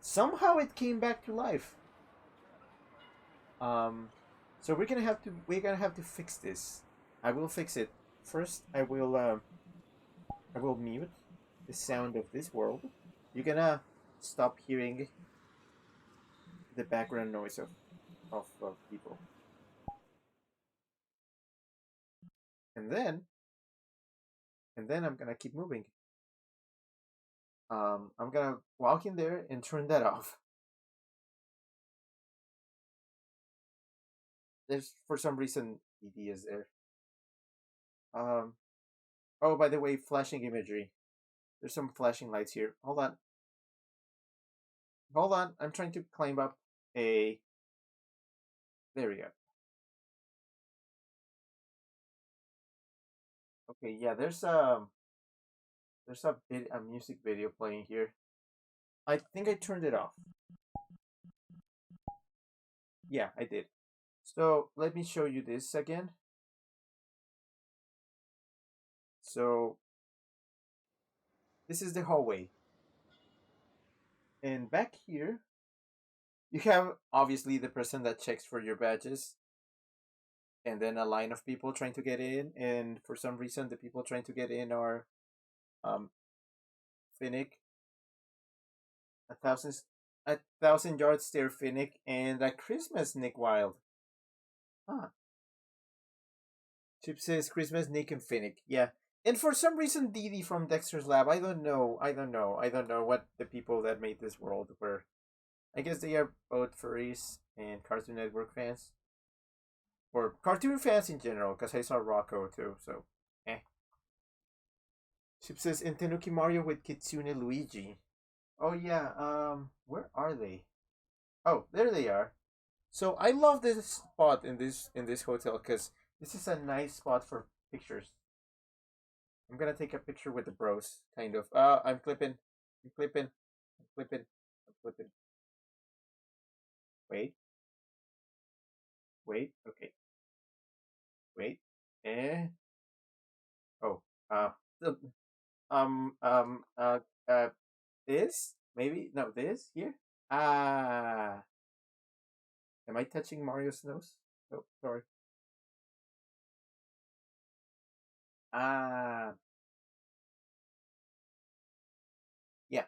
Somehow it came back to life. Um, so we're gonna have to fix this. I will fix it. First, I will mute the sound of this world. You're gonna stop hearing the background noise of people. And then I'm gonna keep moving. I'm gonna walk in there and turn that off. There's for some reason ED is there. Um, oh, by the way, flashing imagery. There's some flashing lights here. Hold on. Hold on. I'm trying to climb up a. There we go. Okay, yeah. There's a music video playing here. I think I turned it off. Yeah, I did. So let me show you this again. So this is the hallway, and back here you have obviously the person that checks for your badges, and then a line of people trying to get in. And for some reason, the people trying to get in are um, Finnick, a thousand a thousand yard stare Finnick, and a Christmas Nick Wild. Huh. Chip says Christmas Nick and Finnick. Yeah. And for some reason, Dee Dee from Dexter's Lab. I don't know. I don't know what the people that made this world were. I guess they are both furries and Cartoon Network fans, or cartoon fans in general. Because I saw Rocco too. So, eh. Chip says in Tanuki Mario with Kitsune Luigi. Oh yeah. Where are they? Oh, there they are. So I love this spot in this hotel because this is a nice spot for pictures. I'm gonna take a picture with the bros, kind of. I'm clipping. I'm clipping. I'm clipping. I'm clipping. Wait. Wait. Okay. Wait. Eh. Oh. The- Um. Um. Uh. Uh. This maybe no. This here. Ah. Am I touching Mario's nose? Oh, sorry. Ah. Yeah.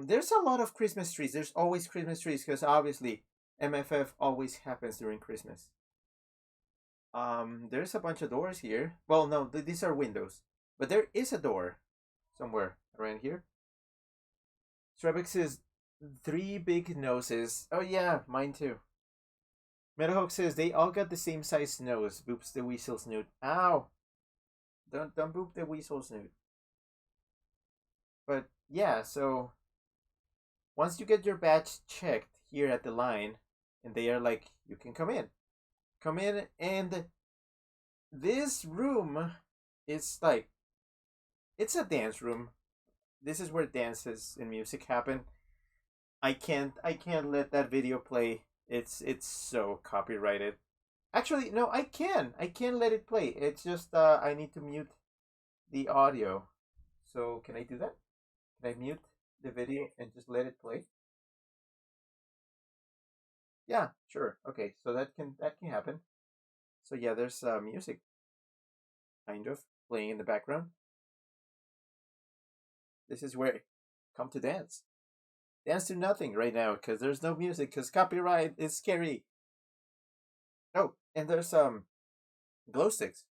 There's a lot of Christmas trees. There's always Christmas trees because obviously MFF always happens during Christmas. There's a bunch of doors here. Well, no, these are windows, but there is a door somewhere around here. Strebix says three big noses. Oh yeah, mine too. Meadowhawk says they all got the same size nose. Boops the weasel snoot. Ow! Don't boop the weasel snoot. But yeah, so once you get your badge checked here at the line, and they are like, you can come in. Come in, and this room is like, it's a dance room. This is where dances and music happen. I can't let that video play. It's so copyrighted. Actually, no, I can let it play. It's just I need to mute the audio. So can I do that? Can I mute the video and just let it play? Yeah, sure. Okay, so that can happen. So yeah, there's music kind of playing in the background. This is where come to dance. Dance to nothing right now because there's no music because copyright is scary. Oh, and there's glow sticks.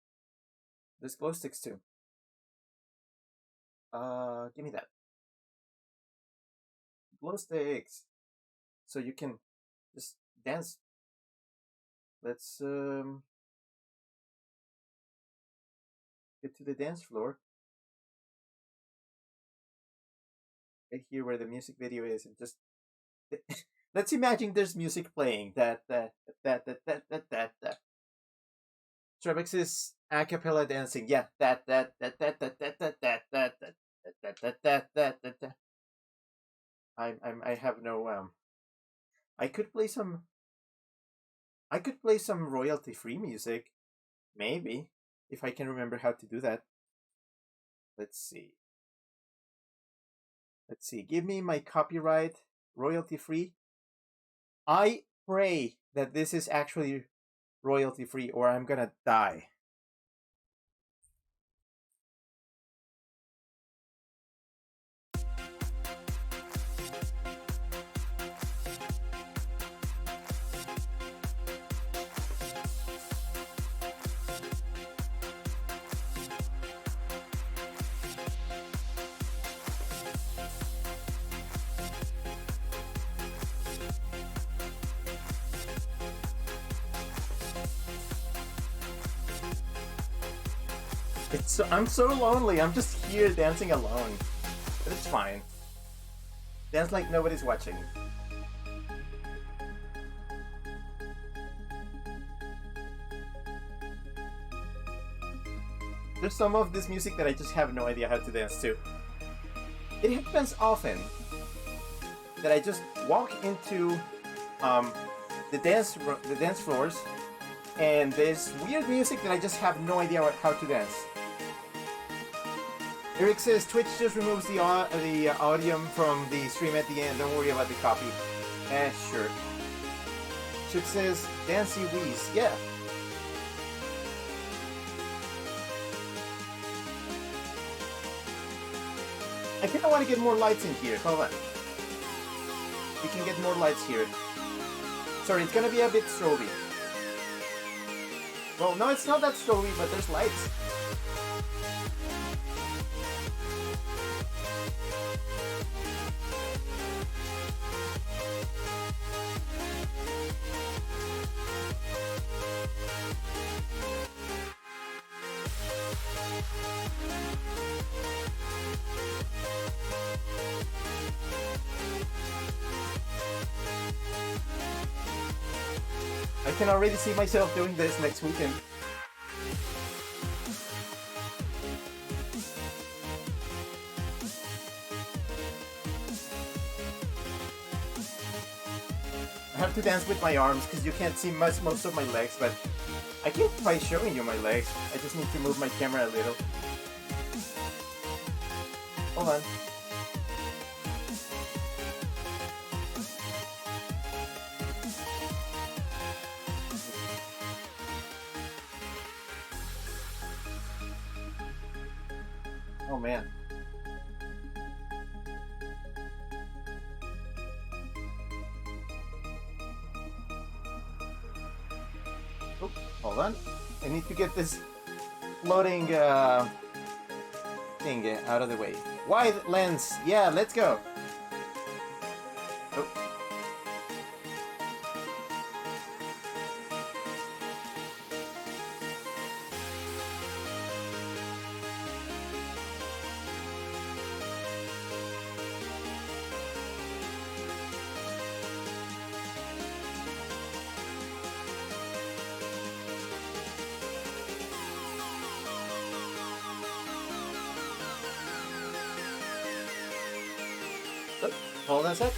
There's glow sticks too. Give me that glow sticks so you can just dance. Let's get to the dance floor right here where the music video is, and just let's imagine there's music playing. That. Trebix is a cappella dancing. Yeah, that. I have no I could play some. I could play some royalty free music, maybe, if I can remember how to do that. Let's see. Let's see. Give me my copyright royalty free. I pray that this is actually royalty free, or I'm gonna die. I'm so lonely. I'm just here dancing alone. But it's fine. Dance like nobody's watching. There's some of this music that I just have no idea how to dance to. It happens often that I just walk into the dance floors, and there's weird music that I just have no idea how to dance. Eric says Twitch just removes the audio from the stream at the end. Don't worry about the copy. Sure. Chip says Dancy Wheeze. Yeah. I kind of want to get more lights in here. Hold on. We can get more lights here. Sorry, it's gonna be a bit stroby. Well, no, it's not that stroby, but there's lights. I can already see myself doing this next weekend. I have to dance with my arms because you can't see most of my legs, but I can try showing you my legs. I just need to move my camera a little. Hold on. Oh man. Oh, hold on. I need to get this floating thing out of the way. Wide lens. Yeah, let's go. Oh. Hold on a sec.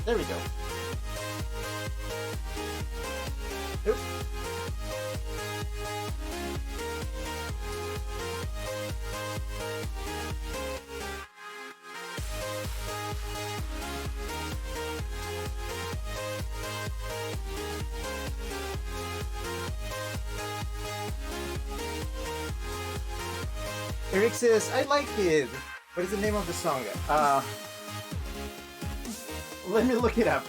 There we go. Oop. Eric says, I like it. What is the name of the song? Let me look it up.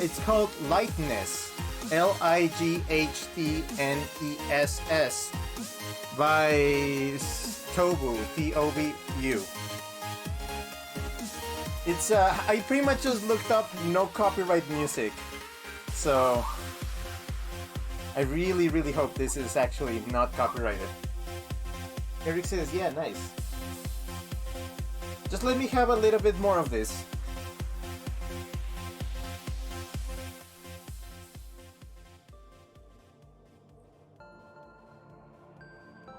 It's called Lightness. Lightness by Tobu, T-O-B-U. It's I pretty much just looked up no copyright music. So I really hope this is actually not copyrighted. Eric says, yeah, nice. Just let me have a little bit more of this.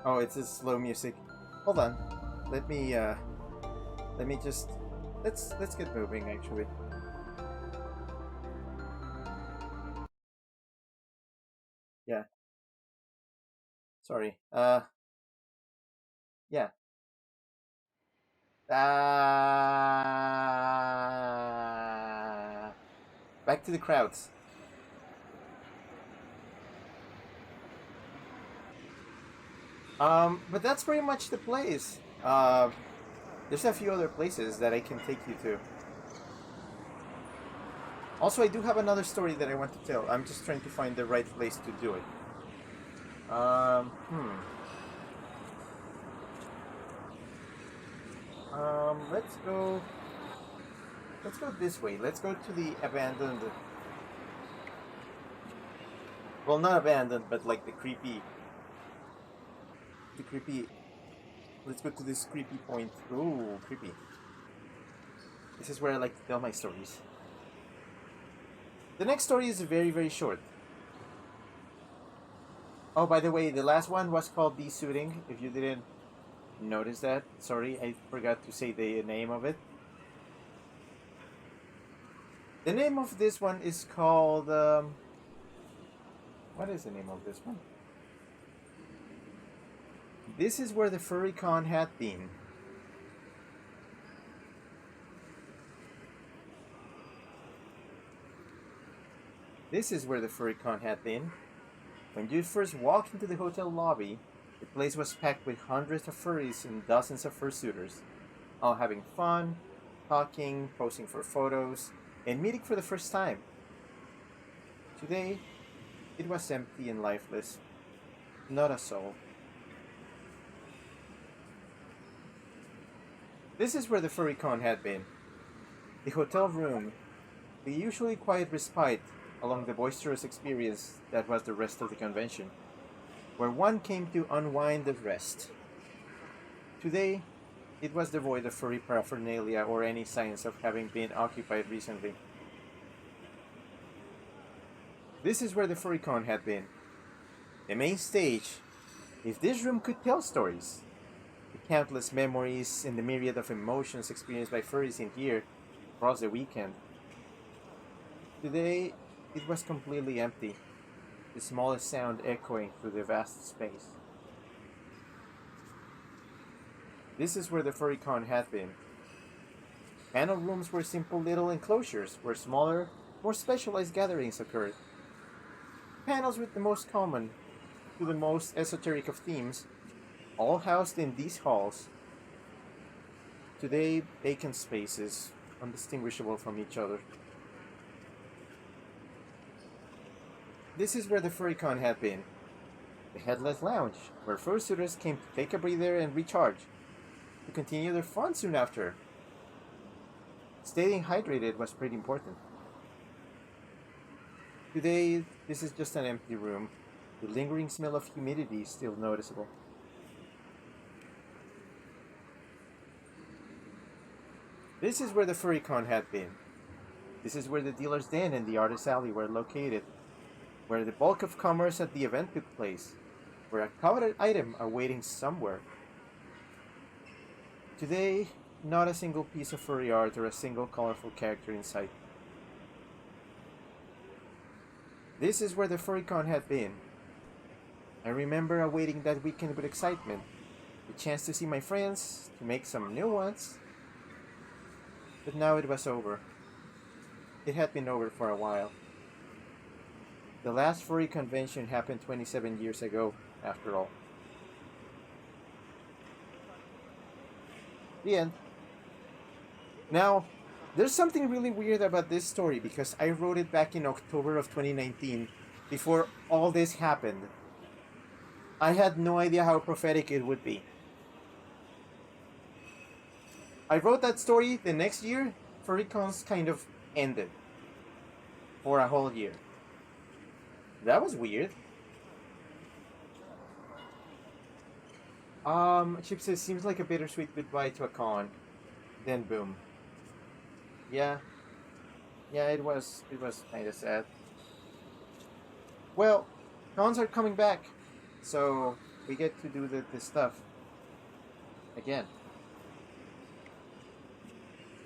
Oh, it's a slow music. Hold on. Let me just let's get moving actually. Yeah. Sorry. Yeah. Back to the crowds. But that's pretty much the place. There's a few other places that I can take you to. Also, I do have another story that I want to tell. I'm just trying to find the right place to do it. Let's go. Let's go this way. Let's go to the abandoned. Well, not abandoned, but like the creepy. The creepy. Let's go to this creepy point. Ooh, creepy. This is where I like to tell my stories. The next story is very, very short. Oh, by the way, the last one was called Suiting. If you didn't notice that, sorry, I forgot to say the name of it. The name of this one is called. What is the name of this one? This is where the furry con had been. This is where the furry con had been. When you first walked into the hotel lobby, the place was packed with hundreds of furries and dozens of fursuiters, all having fun, talking, posing for photos, and meeting for the first time. Today, it was empty and lifeless. Not a soul. This is where the furry con had been. The hotel room, the usually quiet respite along the boisterous experience that was the rest of the convention, where one came to unwind and rest. Today, it was devoid of furry paraphernalia or any signs of having been occupied recently. This is where the FurryCon had been. The main stage. If this room could tell stories, the countless memories and the myriad of emotions experienced by furries in here across the weekend. Today, it was completely empty, the smallest sound echoing through the vast space. This is where the FurryCon had been. Panel rooms were simple little enclosures where smaller, more specialized gatherings occurred. Panels with the most common to the most esoteric of themes, all housed in these halls. Today, vacant spaces, undistinguishable from each other. This is where the FurryCon had been. The Headless Lounge, where fursuiters came to take a breather and recharge, to continue their fun soon after. Staying hydrated was pretty important. Today, this is just an empty room. The lingering smell of humidity is still noticeable. This is where the FurryCon had been. This is where the dealer's den and the artist alley were located, where the bulk of commerce at the event took place, where a coveted item awaiting somewhere. Today, not a single piece of furry art or a single colorful character in sight. This is where the FurryCon had been. I remember awaiting that weekend with excitement, the chance to see my friends, to make some new ones. But now it was over. It had been over for a while. The last furry convention happened 27 years ago, after all. The end. Now, there's something really weird about this story because I wrote it back in October of 2019, before all this happened. I had no idea how prophetic it would be. I wrote that story the next year, FurryCons kind of ended. For a whole year. That was weird. Chip says, seems like a bittersweet goodbye to a con. Then boom. Yeah. Yeah, it was kind of sad. Well, cons are coming back. So, we get to do this stuff. Again.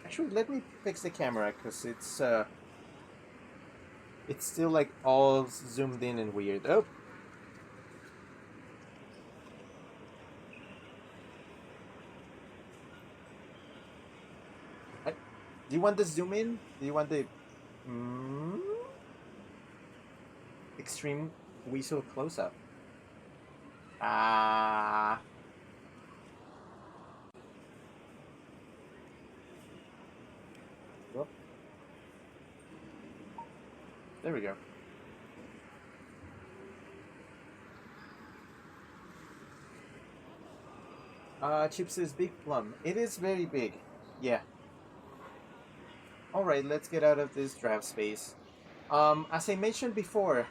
Actually, let me fix the camera, because it's still like all zoomed in and weird. Oh! Do you want the zoom in? Do you want the extreme weasel close up? Ah. Whoop. There we go. Chips is Big Plum. It is very big. Yeah. Alright, let's get out of this draft space. As I mentioned before,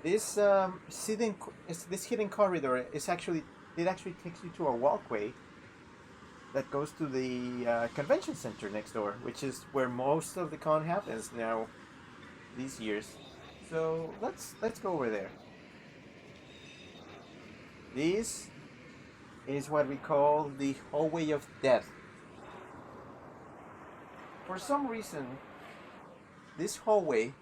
this this hidden corridor is actually it actually takes you to a walkway that goes to the convention center next door, which is where most of the con happens now these years. So let's go over there. This is what we call the hallway of death. For some reason, this hallway,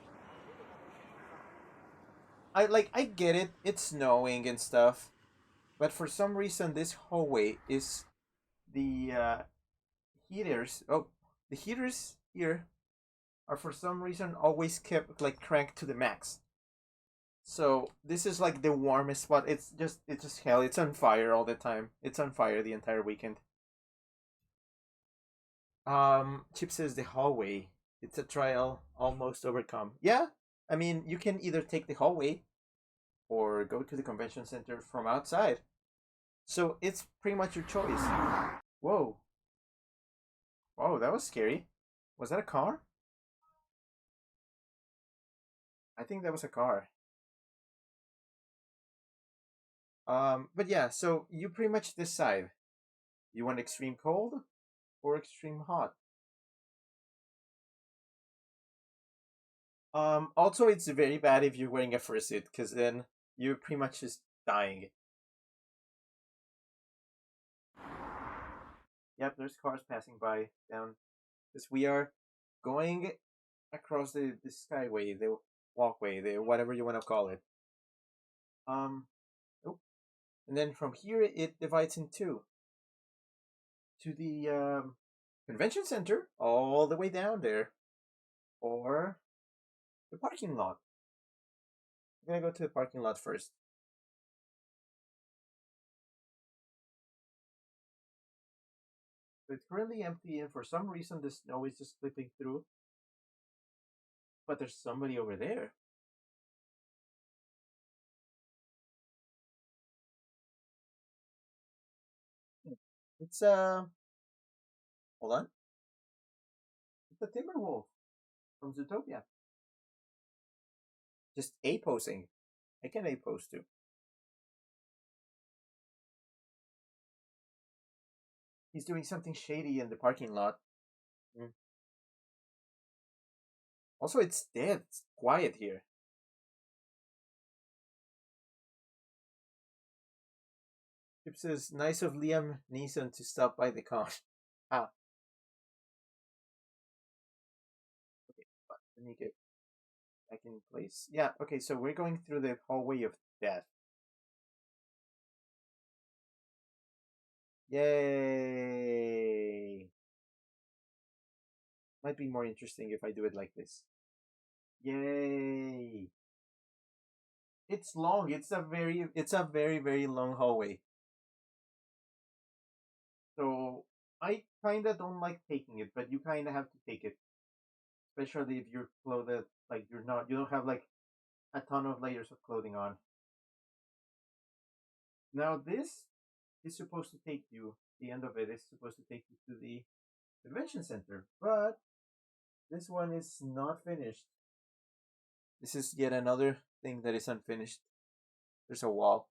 I get it, it's snowing and stuff, but for some reason this hallway is the heaters. Oh, the heaters here are for some reason always kept like cranked to the max. So this is like the warmest spot. It's just hell. It's on fire all the time. It's on fire the entire weekend. Chip says the hallway. It's a trial almost overcome. Yeah, I mean you can either take the hallway or go to the convention center from outside. So it's pretty much your choice. Whoa, whoa, that was scary. Was that a car? I think that was a car. But yeah, so you pretty much decide. You want extreme cold or extreme hot? Also, it's very bad if you're wearing a fursuit, because then you're pretty much just dying. Yep, there's cars passing by down, because we are going across the skyway, the walkway, the whatever you want to call it. Um, oh, and then from here it divides in two to the convention center, all the way down there, or the parking lot. I'm gonna go to the parking lot first. So it's currently empty, and for some reason the snow is just slipping through. But there's somebody over there. It's hold on. It's a timber wolf from Zootopia. Just a posing. I can a pose too. He's doing something shady in the parking lot. Mm. Also, it's dead. It's quiet here. Chip says, "Nice of Liam Neeson to stop by the con." Ah, okay. Let me get back in place. Yeah. Okay. So we're going through the hallway of death. Yay! Might be more interesting if I do it like this. Yay! It's long. It's a very long hallway. So I kinda don't like taking it, but you kinda have to take it, especially if you're clothed like you don't have like a ton of layers of clothing on. Now this is supposed to take you. The end of it is supposed to take you to the convention center, but this one is not finished. This is yet another thing that is unfinished. There's a wall.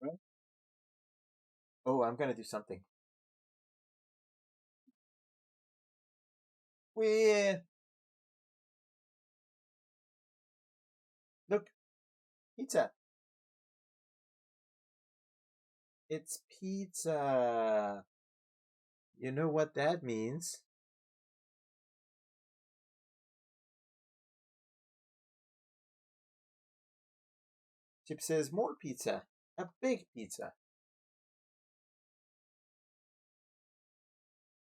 Right. Oh, I'm gonna do something. We look pizza. It's pizza. You know what that means? Chip says more pizza. A big pizza.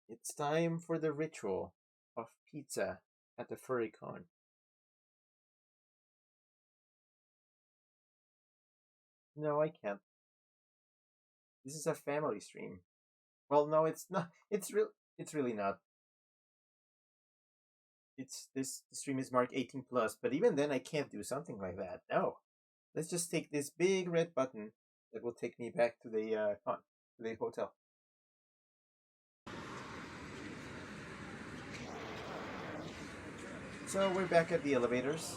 It's time for the ritual of pizza at the Furry Con. No, I can't. This is a family stream. Well, no, it's not. It's really not. It's this stream is marked 18 plus, but even then, I can't do something like that. No. Let's just take this big red button that will take me back to the hotel. So we're back at the elevators.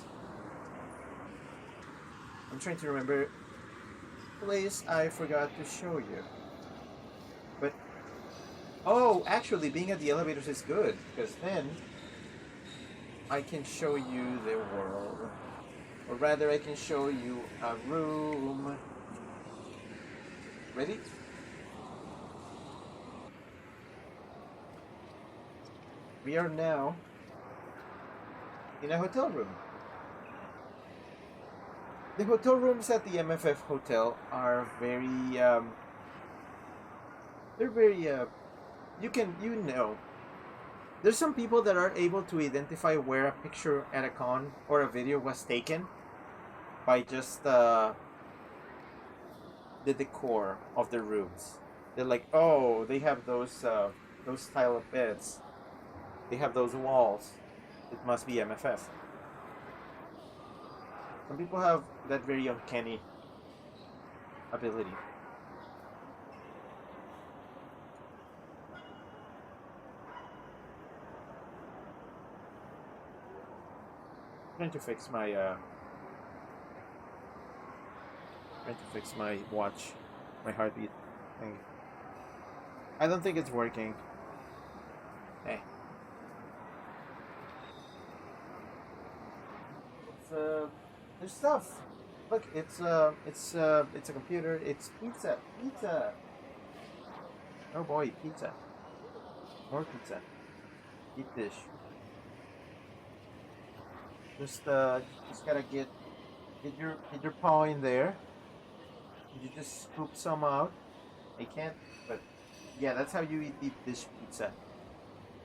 I'm trying to remember place I forgot to show you. But oh, actually, being at the elevators is good because then I can show you the world, or rather, I can show you a room. Ready? We are now in a hotel room. The hotel rooms at the MFF hotel are very they're very you know, there's some people that are able to identify where a picture at a con or a video was taken by just the decor of the rooms. They're like, oh, they have those style of beds, they have those walls, it must be MFF. Some people have that very uncanny ability. I'm trying to fix my watch, my heartbeat thing. I don't think it's working. Hey. It's there's stuff. Look, it's a computer. It's pizza. Pizza. Oh boy, pizza. More pizza. Eat dish. Just gotta get your paw in there. You just scoop some out. I can't, but yeah, that's how you eat deep dish pizza.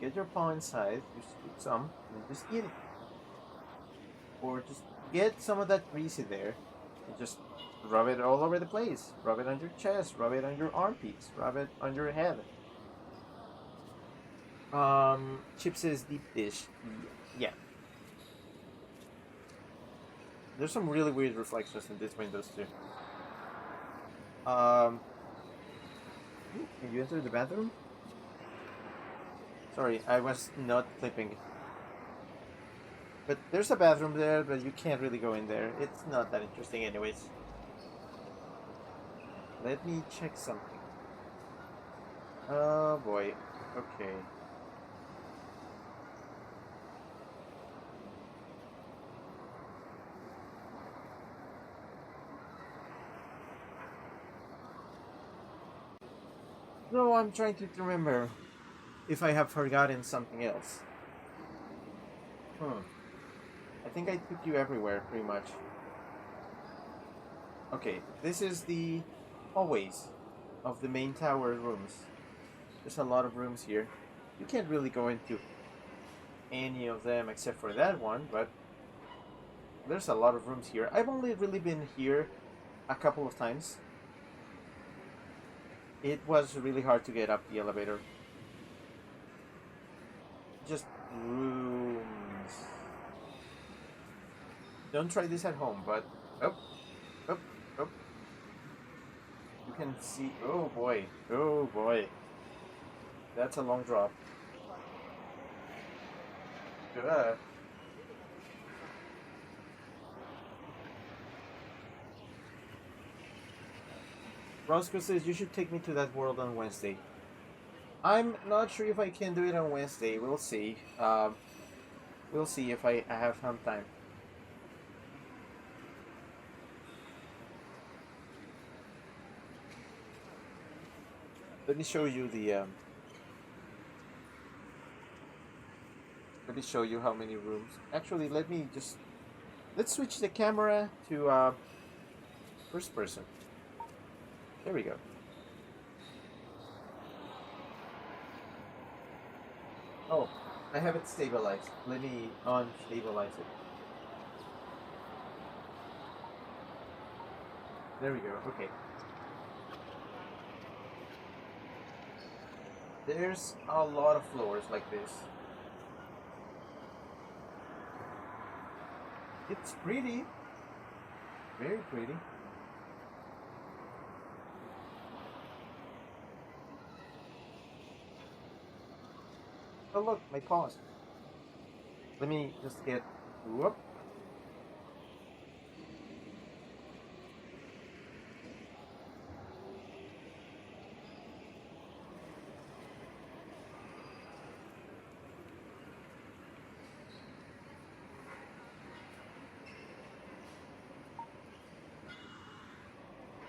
Get your paw inside, you scoop some, and just eat it. Or just get some of that greasy there, and just rub it all over the place. Rub it on your chest, rub it on your armpits, rub it on your head. Chips is deep dish. Yeah. There's some really weird reflections in this Windows too. Can you enter the bathroom? Sorry, I was not clipping. But there's a bathroom there, but you can't really go in there. It's not that interesting anyways. Let me check something. Oh boy. Okay. No, I'm trying to remember if I have forgotten something else. I think I took you everywhere, pretty much. Okay, this is the hallways of the main tower rooms. There's a lot of rooms here. You can't really go into any of them except for that one, but there's a lot of rooms here. I've only really been here a couple of times. It was really hard to get up the elevator. Just rooms. Don't try this at home, but oh, oh, oh. You can see. Oh boy, oh boy. That's a long drop. Good. Roscoe says you should take me to that world on Wednesday. I'm not sure if I can do it on Wednesday. We'll see. We'll see if I have some time. Let me show you the. Let me show you how many rooms. Actually, let's switch the camera to first person. There we go. Oh, I have it stabilized. Let me unstabilize it. There we go. Okay. There's a lot of floors like this. It's pretty. Very pretty. Oh look, my paws. Let me just get. Whoop.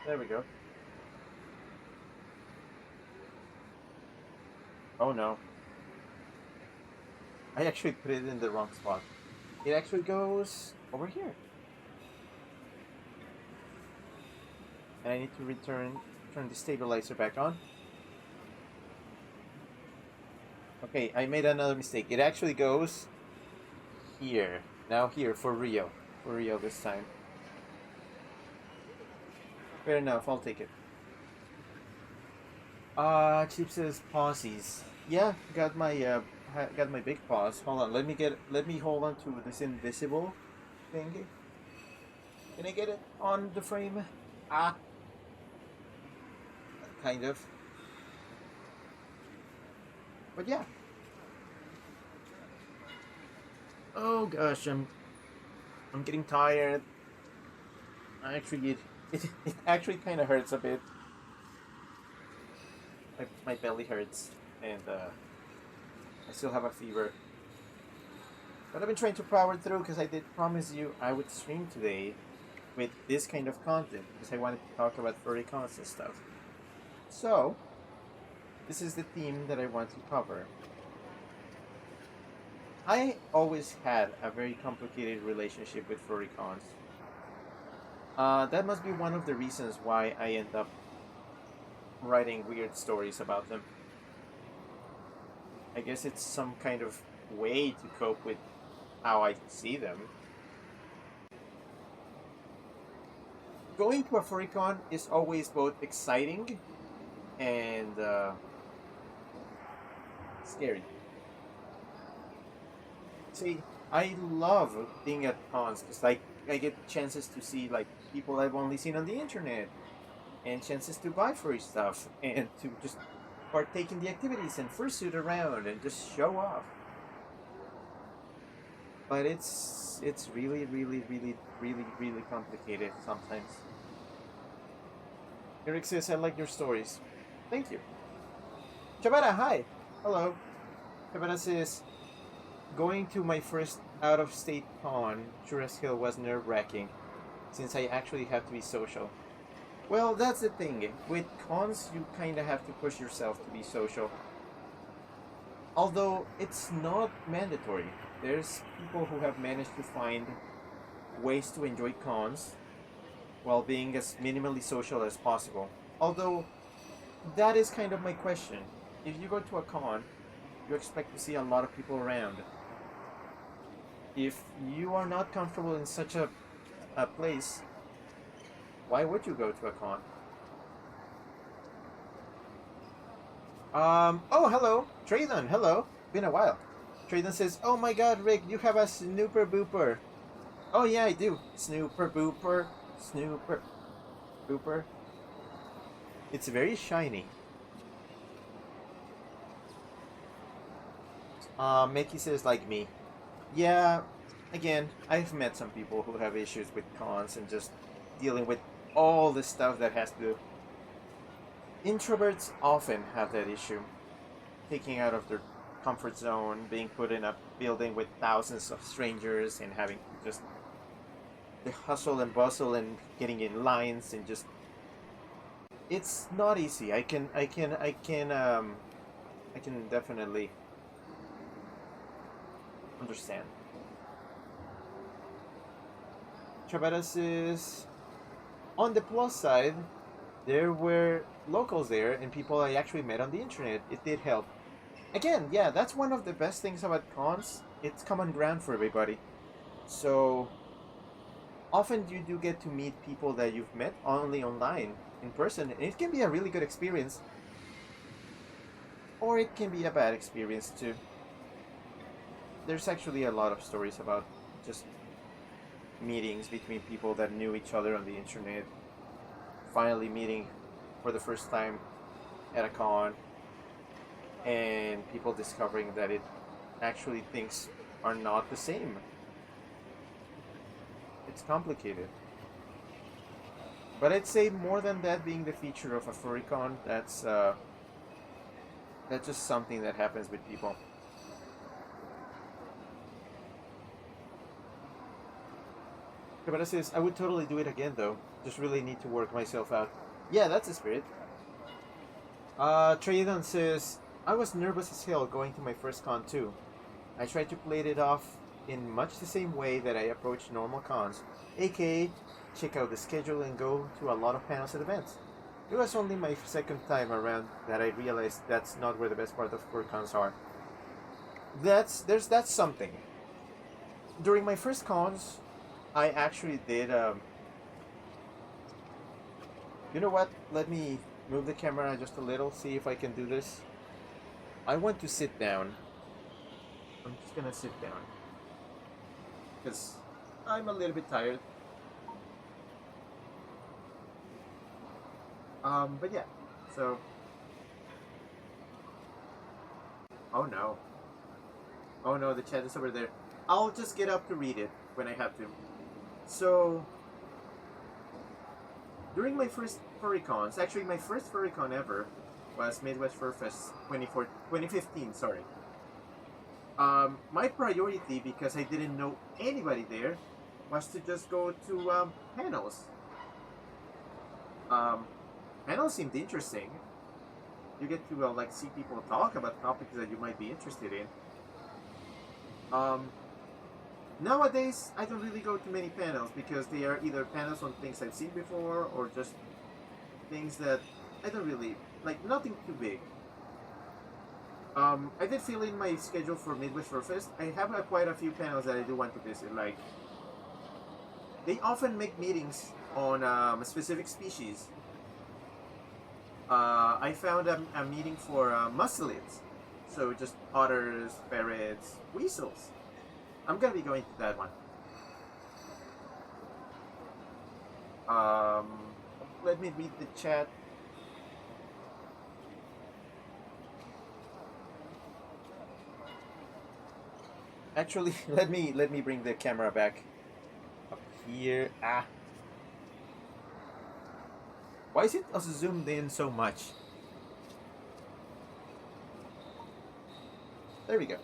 There we go. Oh no. I actually put it in the wrong spot. It actually goes over here. And I need to turn the stabilizer back on. Okay, I made another mistake. It actually goes here. Now here for Rio. For Rio this time. Fair enough, I'll take it. Chip says pausies. Yeah, got my big paws. Hold on, let me hold on to this invisible thing. Can I get it on the frame? Ah, kind of. But yeah. Oh gosh, I'm getting tired. Actually, it actually kind of hurts a bit. My belly hurts, and I still have a fever. But I've been trying to power through because I did promise you I would stream today with this kind of content because I wanted to talk about furry cons and stuff. So, this is the theme that I want to cover. I always had a very complicated relationship with furry cons. That must be one of the reasons why I end up writing weird stories about them. I guess it's some kind of way to cope with how I see them. Going to a furrycon is always both exciting and scary. See, I love being at cons because like I get chances to see like people I've only seen on the internet and chances to buy furry stuff and to just partake in the activities and fursuit around and just show off. But it's really really complicated sometimes. Eric says I like your stories. Thank you. Chabara, hi. Hello. Chabara says going to my first out of state con sure as hell was nerve wracking since I actually have to be social. Well, that's the thing. With cons, you kind of have to push yourself to be social. Although it's not mandatory. There's people who have managed to find ways to enjoy cons while being as minimally social as possible. Although, that is kind of my question. If you go to a con, you expect to see a lot of people around. If you are not comfortable in such a place, why would you go to a con? Oh, hello. Traydon, hello. Been a while. Traydon says, oh my god, Rick, you have a snooper booper. Oh yeah, I do. Snooper booper. Snooper booper. It's very shiny. Mickey says, like me. Yeah, again, I've met some people who have issues with cons and just dealing with all the stuff that has to do. Introverts often have that issue. Taking out of their comfort zone, being put in a building with thousands of strangers and having just the hustle and bustle and getting in lines and just it's not easy. I can definitely understand. Chaveras is on the plus side, there were locals there and people I actually met on the internet. It did help. Again, yeah, that's one of the best things about cons. It's common ground for everybody. So often you do get to meet people that you've met only online in person, and it can be a really good experience. Or it can be a bad experience too. There's actually a lot of stories about just meetings between people that knew each other on the internet, finally meeting for the first time at a con, and people discovering that it actually things are not the same. It's complicated. But I'd say more than that being the feature of a furry con, that's just something that happens with people. Cabana says, I would totally do it again though. Just really need to work myself out. Yeah, that's the spirit. Trayedon says, I was nervous as hell going to my first con too. I tried to play it off in much the same way that I approach normal cons, aka check out the schedule and go to a lot of panels and events. It was only my second time around that I realized that's not where the best part of fur cons are. That's something. During my first cons, I actually did. You know what? Let me move the camera just a little, see if I can do this. I want to sit down. I'm just gonna sit down because I'm a little bit tired. But yeah, so. Oh no. Oh no, the chat is over there. I'll just get up to read it when I have to. So, during my first furry cons, actually my first furry con ever was Midwest Fur Fest 2015, sorry. My priority, because I didn't know anybody there, was to just go to panels. Panels seemed interesting. You get to like see people talk about topics that you might be interested in. Nowadays, I don't really go to many panels because they are either panels on things I've seen before or just things that I don't really like. Nothing too big. I did fill in my schedule for Midwest Fur Fest. I have quite a few panels that I do want to visit. Like, they often make meetings on a specific species. I found a meeting for muscelids, so just otters, ferrets, weasels. I'm gonna be going to that one. Let me read the chat. Actually, let me bring the camera back up here. Why is it zoomed in so much? There we go.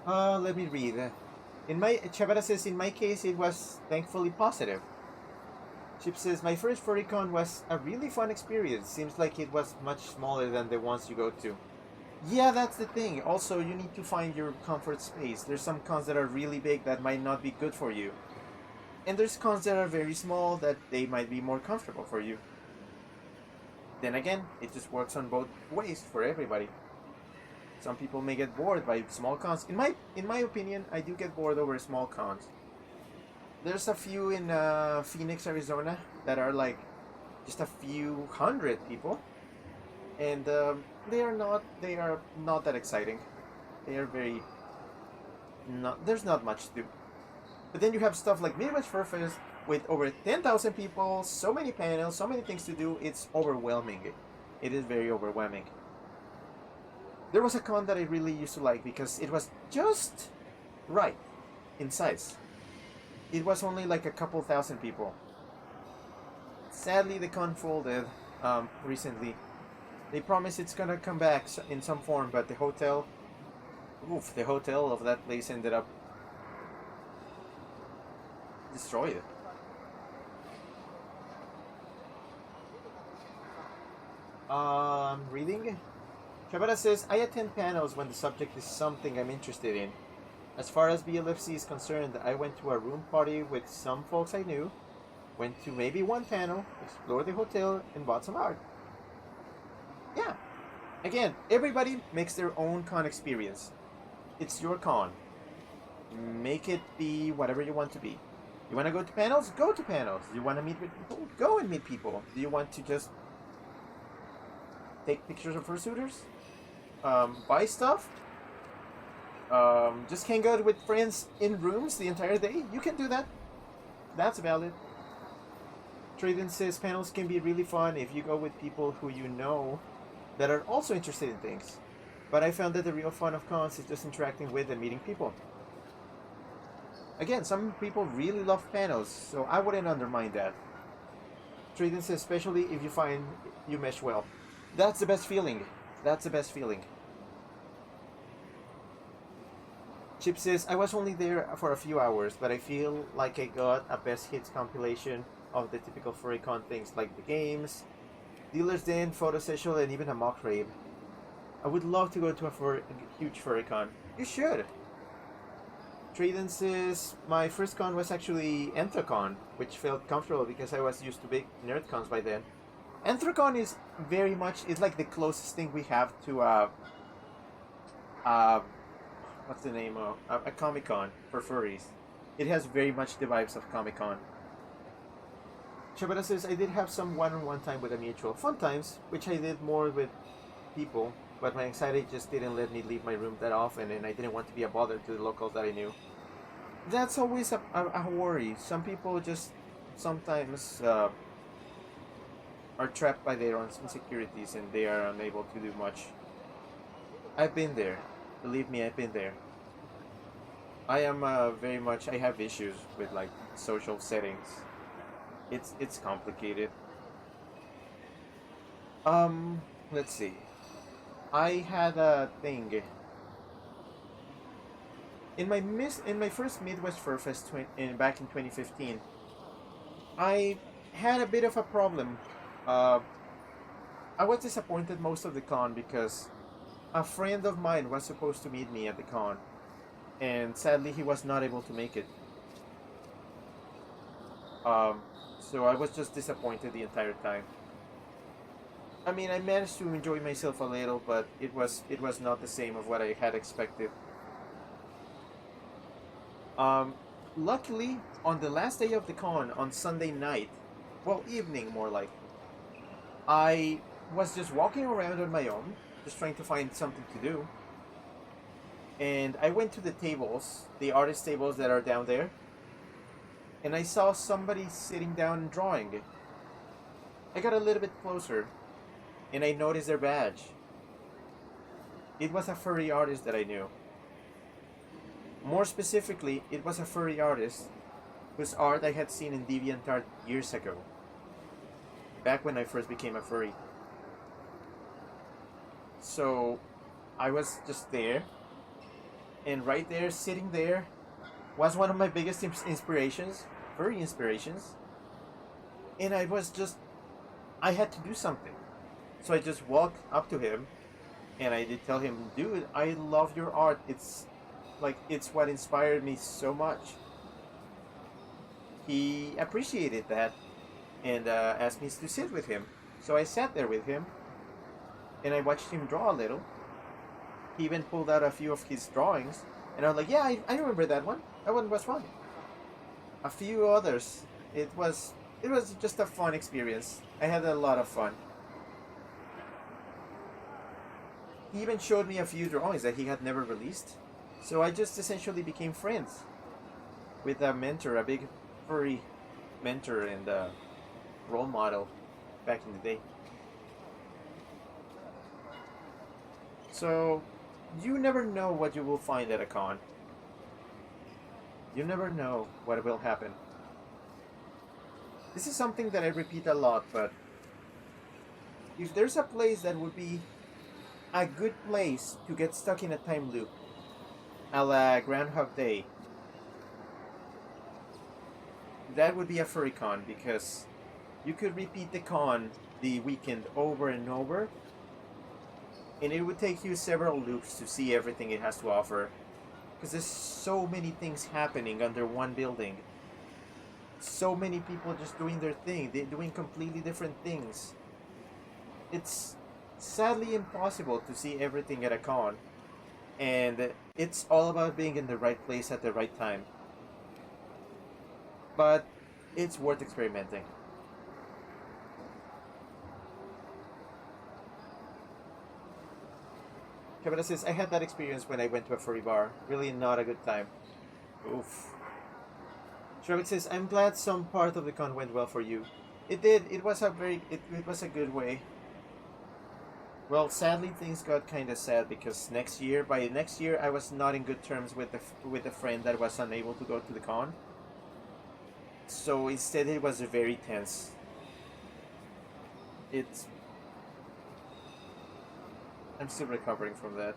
Let me read. Chavara says, in my case, it was thankfully positive. Chip says, my first furrycon was a really fun experience. Seems like it was much smaller than the ones you go to. Yeah, that's the thing. Also, you need to find your comfort space. There's some cons that are really big that might not be good for you. And there's cons that are very small that they might be more comfortable for you. Then again, it just works on both ways for everybody. Some people may get bored by small cons. In my opinion, I do get bored over small cons. There's a few in Phoenix, Arizona that are like just a few hundred people, and they are not that exciting. They are very not. There's not much to do. But then you have stuff like Midwest Fur Fest with over 10,000 people, so many panels, so many things to do. It's overwhelming. It is very overwhelming. There was a con that I really used to like because it was just right in size. It was only like a couple thousand people. Sadly, the con folded recently. They promise it's gonna come back in some form, but the hotel of that place ended up destroyed. Reading. Shabara says, I attend panels when the subject is something I'm interested in. As far as BLFC is concerned, I went to a room party with some folks I knew, went to maybe one panel, explored the hotel, and bought some art. Yeah. Again, everybody makes their own con experience. It's your con. Make it be whatever you want to be. You want to go to panels? Go to panels. You want to meet with people? Go and meet people. Do you want to just take pictures of fursuiters? Buy stuff? Just hang out with friends in rooms the entire day. You can do that. That's valid. Trade-in says panels can be really fun if you go with people who you know that are also interested in things. But I found that the real fun of cons is just interacting with and meeting people. Again, some people really love panels, so I wouldn't undermine that. Trade-in says especially if you find you mesh well. That's the best feeling. That's the best feeling. Chip says, I was only there for a few hours, but I feel like I got a best hits compilation of the typical FurryCon things like the games, dealer's den, photo session, and even a mock rave. I would love to go to a huge FurryCon. You should. Traden says, my first con was actually Enthrocon, which felt comfortable because I was used to big nerd cons by then. Enthrocon is very much, it's like the closest thing we have to what's the name of a Comic Con for furries. It has very much the vibes of Comic Con. Shabada says, I did have some one-on-one time with a mutual. Fun times, which I did more with people, but my anxiety just didn't let me leave my room that often, and I didn't want to be a bother to the locals that I knew. That's always a worry. Some people just sometimes are trapped by their own insecurities and they are unable to do much. I've been there. Believe me, I've been there. I am very much. I have issues with like social settings. It's complicated. Let's see. I had a thing in my first Midwest Fur Fest back in 2015. I had a bit of a problem. I was disappointed most of the con because a friend of mine was supposed to meet me at the con, and sadly he was not able to make it. So I was just disappointed the entire time. I mean, I managed to enjoy myself a little, but it was not the same of what I had expected. Luckily, on the last day of the con, on Sunday night, well, evening more like, I was just walking around on my own, just trying to find something to do. And I went to the tables, the artist tables that are down there, and I saw somebody sitting down and drawing. I got a little bit closer, and I noticed their badge. It was a furry artist that I knew. More specifically, it was a furry artist whose art I had seen in DeviantArt years ago, back when I first became a furry. So I was just there, and right there, sitting there, was one of my biggest inspirations, furry inspirations. And I had to do something. So I just walked up to him, and I did tell him, dude, I love your art. It's what inspired me so much. He appreciated that, and asked me to sit with him. So I sat there with him, and I watched him draw a little. He even pulled out a few of his drawings, and I was like, yeah, I remember that one. That one was fun. A few others. It was just a fun experience. I had a lot of fun. He even showed me a few drawings that he had never released. So I just essentially became friends with a mentor, a big furry mentor and role model back in the day. So you never know what you will find at a con. You never know what will happen. This is something that I repeat a lot, but if there's a place that would be a good place to get stuck in a time loop, a la Groundhog Day, that would be a furry con, because you could repeat the con the weekend over and over, and it would take you several loops to see everything it has to offer, because there's so many things happening under one building. So many people just doing their thing. They're doing completely different things. It's sadly impossible to see everything at a con, and it's all about being in the right place at the right time. But it's worth experimenting. Kevin says, I had that experience when I went to a furry bar. Really not a good time. Oof. Shrek says, I'm glad some part of the con went well for you. It did. It was a good way. Well, sadly, things got kind of sad because by next year, I was not in good terms with the friend that was unable to go to the con. So instead, it was very tense. It's I'm still recovering from that.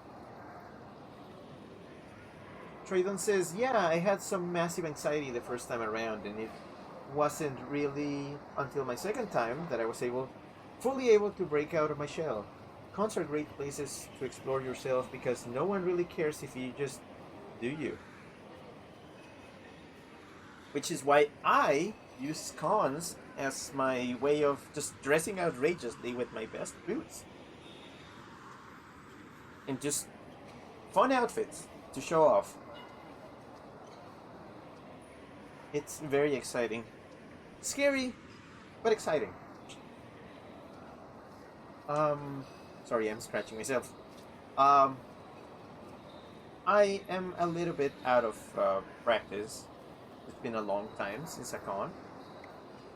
Traydon says, yeah, I had some massive anxiety the first time around, and it wasn't really until my second time that I was fully able to break out of my shell. Cons are great places to explore yourself because no one really cares if you just do you. Which is why I use cons as my way of just dressing outrageously with my best boots. And just fun outfits to show off. It's very exciting. Scary, but exciting. Sorry, I'm scratching myself. I am a little bit out of practice. It's been a long time since a con.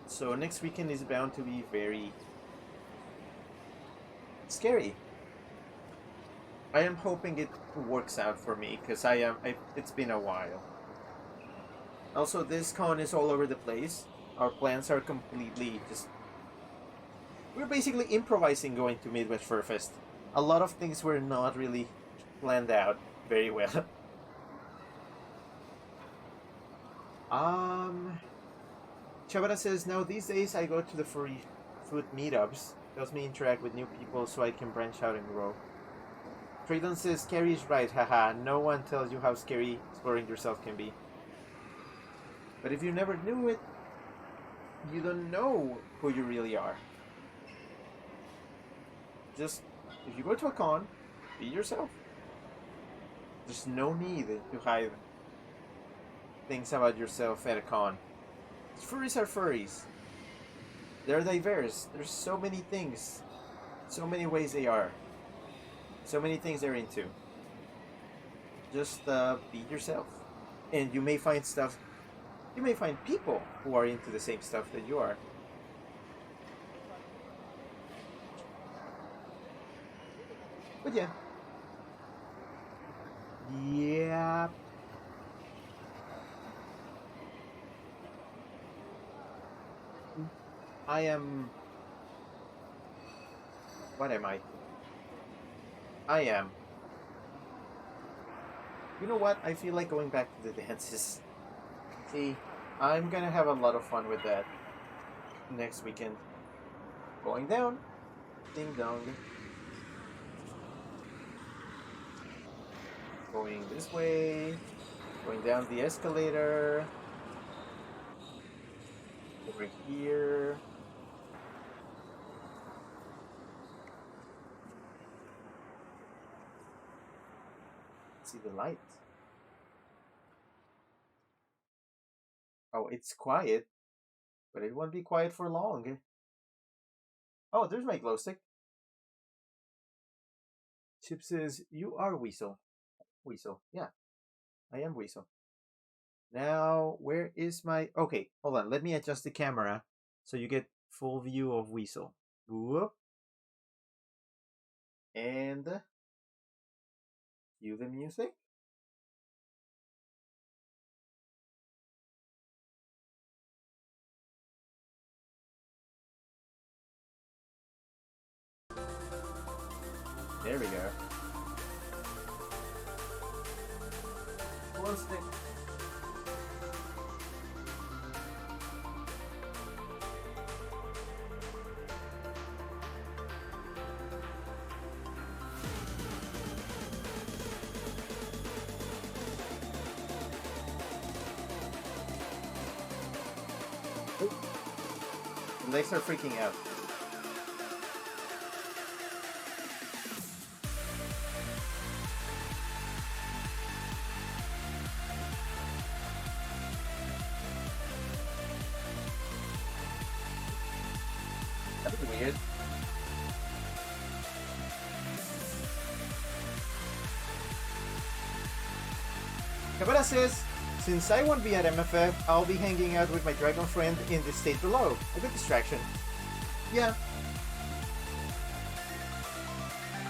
So next weekend is bound to be very scary. I am hoping it works out for me because it's been a while. Also, this con is all over the place. Our plans are completely just... We're basically improvising going to Midwest Fur Fest. A lot of things were not really planned out very well. Chavara says, now these days I go to the furry food meetups. Helps me interact with new people so I can branch out and grow. Traydon says, Carrie is right, haha. No one tells you how scary exploring yourself can be. But if you never knew it, you don't know who you really are. Just, if you go to a con, be yourself. There's no need to hide things about yourself at a con. Furries are furries. They're diverse. There's so many things. So many ways they are. So many things they're into. Just be yourself. And you may find people who are into the same stuff that you are. But yeah. Yeah. I am... What am I? I am... You know what? I feel like going back to the dances. See, I'm gonna have a lot of fun with that next weekend. Going down. Ding dong. Going this way. Going down the escalator. Over here. See the light. Oh, it's quiet, but it won't be quiet for long. Oh, there's my glow stick. Chip says, you are Weasel. Weasel, yeah, I am Weasel. Now, where is my... Okay, hold on. Let me adjust the camera so you get full view of Weasel. Whoop. And cue the music. There we go. Glow stick. The legs are freaking out. That was weird. Kabara says, since I won't be at MFF, I'll be hanging out with my dragon friend in the state below. A good distraction. Yeah.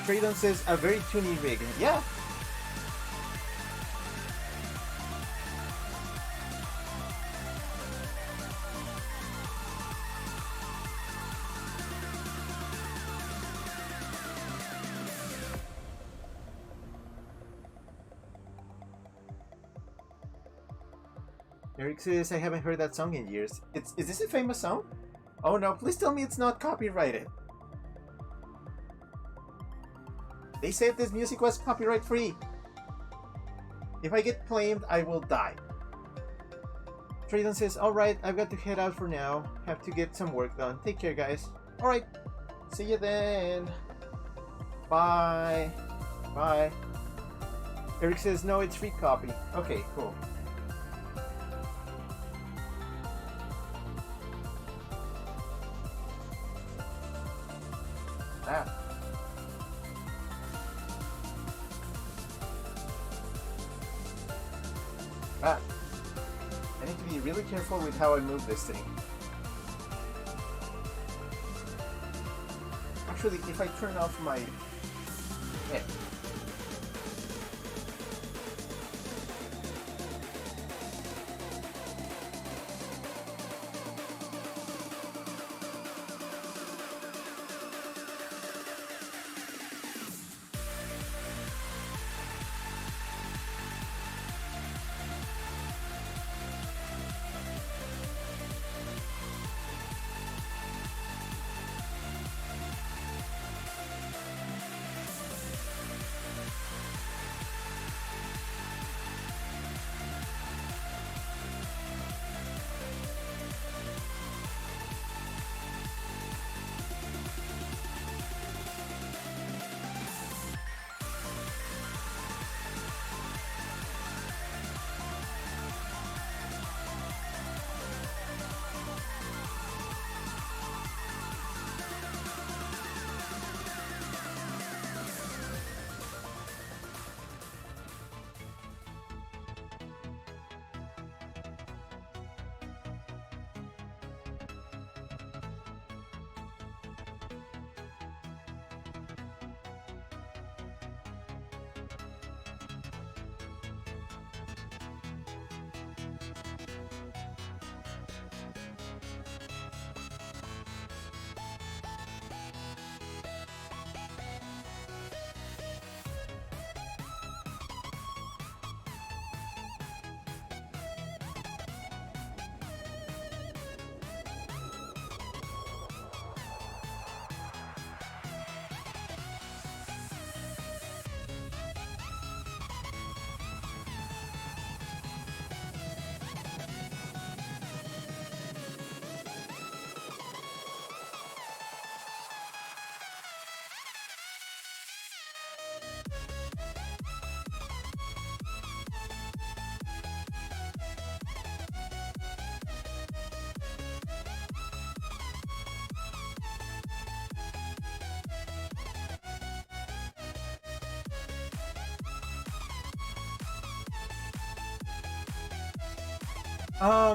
Traydon says, a very toony rig. Yeah. Eric says, I haven't heard that song in years. Is this a famous song? Oh no, please tell me it's not copyrighted. They said this music was copyright free. If I get claimed, I will die. Traydon says, alright, I've got to head out for now. Have to get some work done. Take care, guys. Alright, see you then. Bye. Bye. Eric says, no, it's free copy. Okay, cool. Ah. Ah. I need to be really careful with how I move this thing. Actually, if I turn off my head.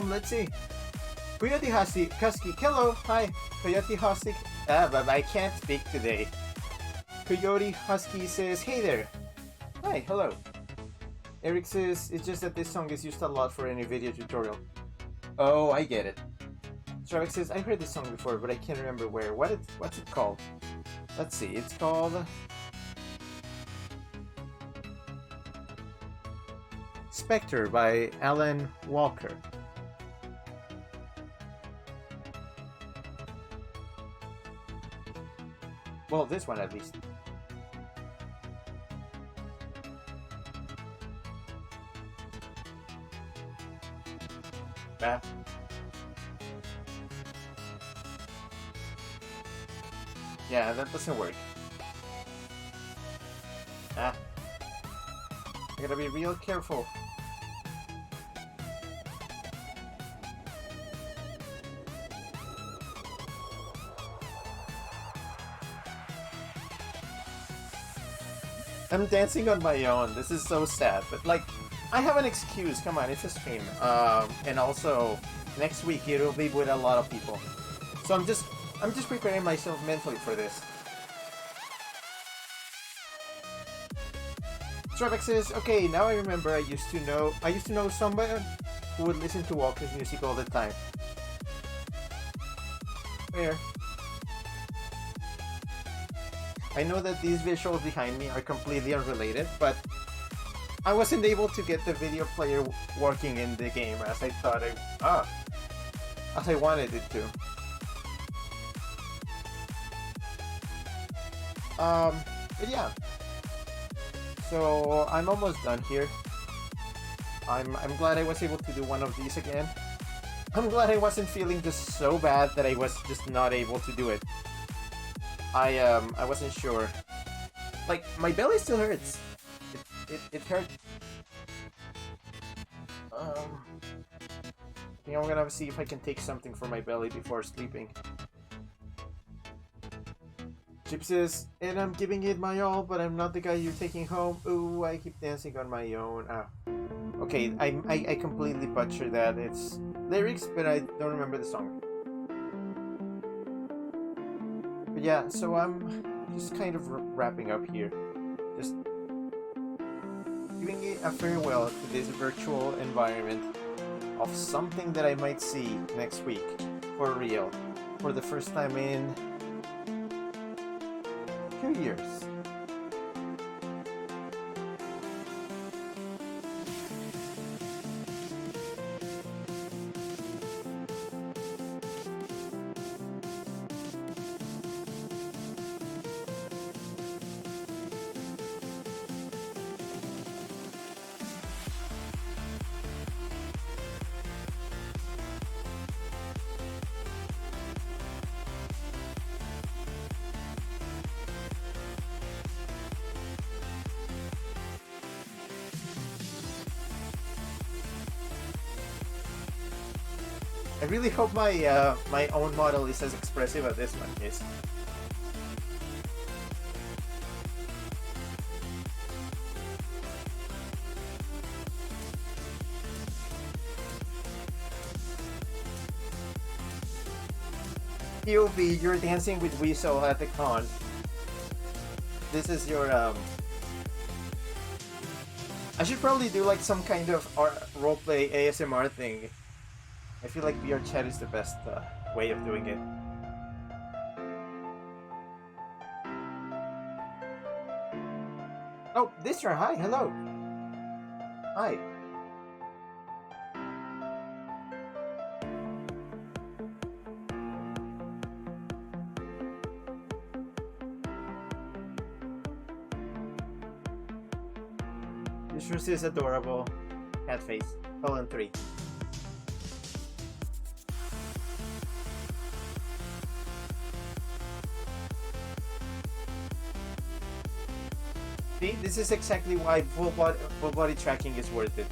Let's see. Coyote Husky, hello, hi. Coyote Husky, but I can't speak today. Coyote Husky says, hey there. Hi, hello. Eric says, it's just that this song is used a lot for any video tutorial. Oh, I get it. Stravik says, I heard this song before, but I can't remember where. What's it called? Let's see, it's called Spectre by Alan Walker. Well, this one at least. Ah. Yeah, that doesn't work. Ah. I gotta be real careful. I'm dancing on my own. This is so sad, but like, I have an excuse. Come on, it's a stream. And also next week it'll be with a lot of people, so I'm just preparing myself mentally for this. Trebek says, okay, now I remember. I used to know someone who would listen to Walker's music all the time. Where? I know that these visuals behind me are completely unrelated, but I wasn't able to get the video player working in the game as I thought as I wanted it to. But yeah. So I'm almost done here. I'm glad I was able to do one of these again. I'm glad I wasn't feeling just so bad that I was just not able to do it. I wasn't sure. Like, my belly still hurts. It hurt. I think I'm gonna see if I can take something for my belly before sleeping. Chip says, and I'm giving it my all, but I'm not the guy you're taking home. Ooh, I keep dancing on my own. Okay, I completely butchered that. It's lyrics, but I don't remember the song. But yeah, so I'm just kind of wrapping up here. Just giving it a farewell to this virtual environment of something that I might see next week for real, for the first time in 2 years. I really hope my own model is as expressive as this one is. POV, you're dancing with Weasel at the con. This is your I should probably do like some kind of roleplay ASMR thing. I feel like VR chat is the best way of doing it. Oh, this year, hi, hello. Hi. This is adorable. Cat face. Colon 3. See, this is exactly why full body tracking is worth it.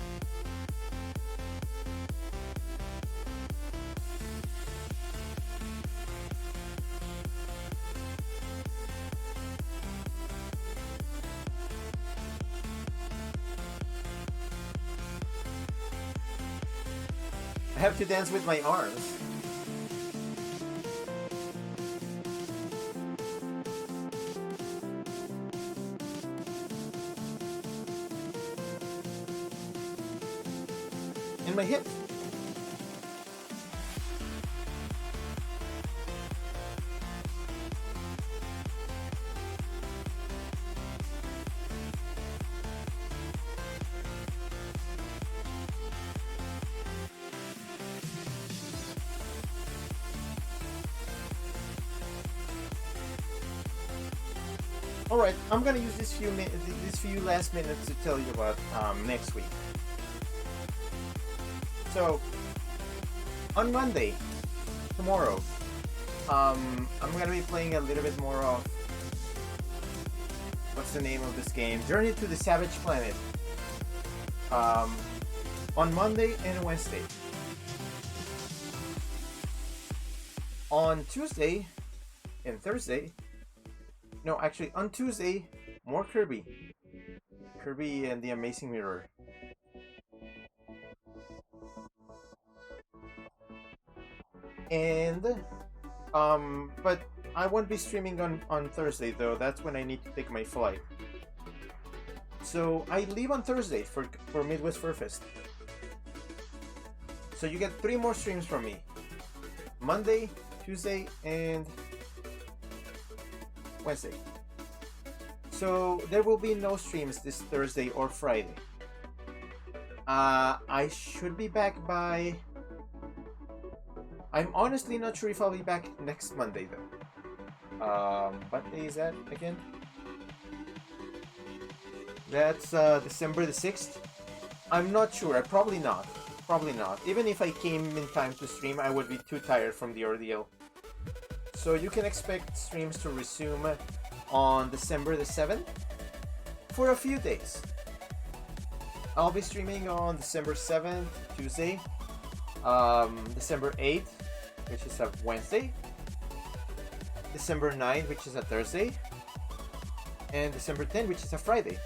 I have to dance with my arms. And my hips. Alright, I'm gonna use these few last minutes to tell you about next week. So, on Monday, tomorrow, I'm gonna be playing a little bit more of, what's the name of this game? Journey to the Savage Planet. On Monday and Wednesday. On Tuesday and Thursday, no, actually on Tuesday, more Kirby. Kirby and the Amazing Mirror. And but I won't be streaming on Thursday though. That's when I need to take my flight. So I leave on Thursday for Midwest Fur Fest. So you get 3 more streams from me. Monday, Tuesday, and Wednesday. So there will be no streams this Thursday or Friday. I should be back by... I'm honestly not sure if I'll be back next Monday though. What day is that again? That's December the 6th. I'm not sure. Probably not. Probably not. Even if I came in time to stream, I would be too tired from the ordeal. So you can expect streams to resume on December the 7th for a few days. I'll be streaming on December 7th, Tuesday, December 8th, which is a Wednesday, December 9th, which is a Thursday, and December 10th, which is a Friday.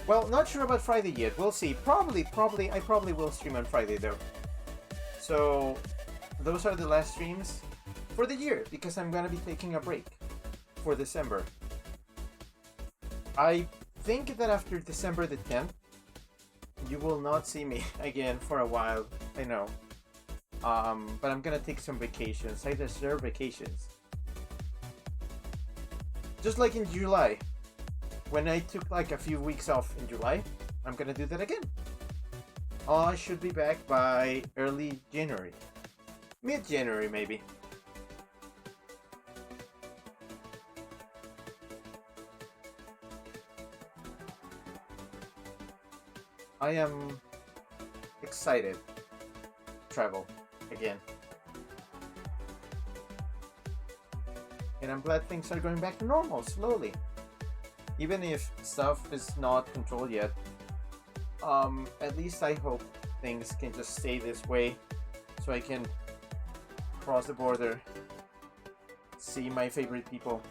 Well, not sure about Friday yet. We'll see. I probably will stream on Friday though. So those are the last streams for the year because I'm gonna be taking a break for December. I think that after December the 10th, you will not see me again for a while. I know. But I'm gonna take some vacations. I deserve vacations. Just like in July. When I took like a few weeks off in July, I'm gonna do that again. I should be back by early January. Mid-January maybe. I am excited to travel again. And I'm glad things are going back to normal slowly. Even if stuff is not controlled yet, at least I hope things can just stay this way so I can cross the border, see my favorite people,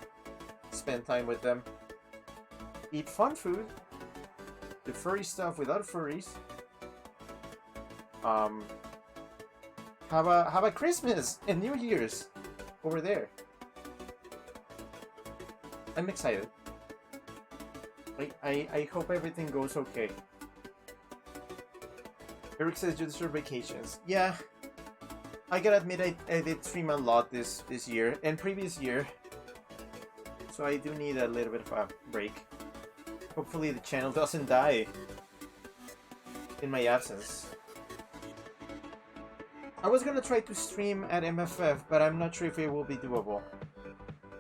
spend time with them, eat fun food, the furry stuff without furries, have a Christmas and New Year's over there. I'm excited. I hope everything goes okay. Eric says you deserve vacations. Yeah, I gotta admit I did stream a lot this year and previous year, so I do need a little bit of a break. Hopefully the channel doesn't die in my absence. I was gonna try to stream at MFF, but I'm not sure if it will be doable.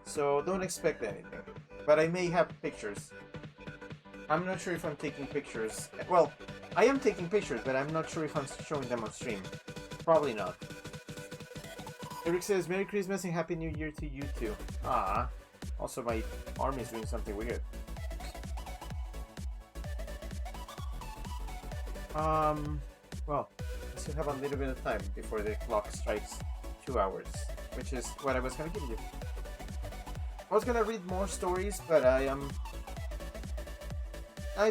So don't expect anything. But I may have pictures. I'm not sure if I'm taking pictures. Well, I am taking pictures, but I'm not sure if I'm showing them on stream. Probably not. Eric says, Merry Christmas and Happy New Year to you too. Ah. Also, my arm is doing something weird. Well, I still have a little bit of time before the clock strikes 2 hours, which is what I was gonna give you. I was gonna read more stories, but I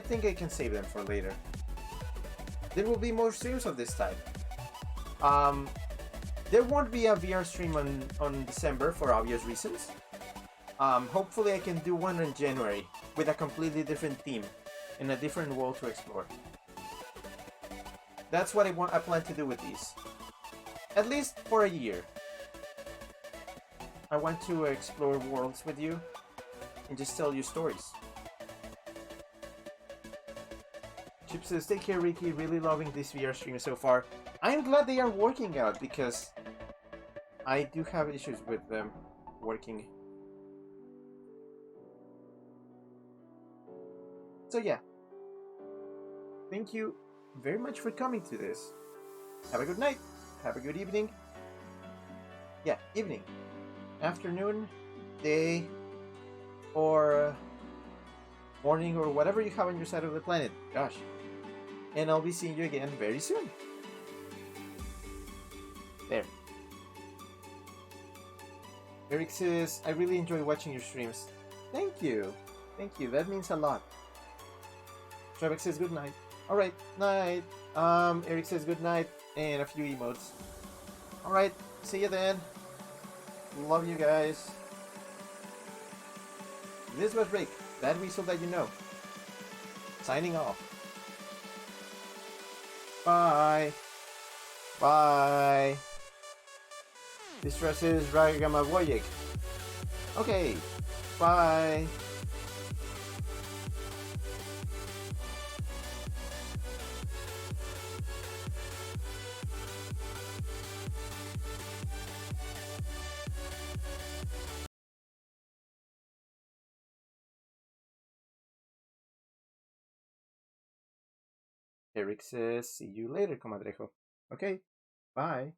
think I can save them for later. There will be more streams of this type. There won't be a VR stream on December for obvious reasons. Hopefully I can do one in January with a completely different theme and a different world to explore. That's what I plan to do with these. At least for a year. I want to explore worlds with you and just tell you stories. Chip says, take care Ricky, really loving this VR stream so far. I'm glad they are working out because I do have issues with them working. So yeah, thank you very much for coming to this. Have a good night, have a good evening. Yeah, evening, afternoon, day, or morning, or whatever you have on your side of the planet. Gosh. And I'll be seeing you again very soon. There. Eric says, I really enjoy watching your streams. Thank you. Thank you. That means a lot. Trebek says good night. Alright, night. Eric says good night. And a few emotes. Alright, see you then. Love you guys. This was Rick, that weasel that you know. Signing off. Bye. Bye. Distress is Ragamavoyik. Okay. Bye. Eric says, see you later, comadrejo. Okay. Bye.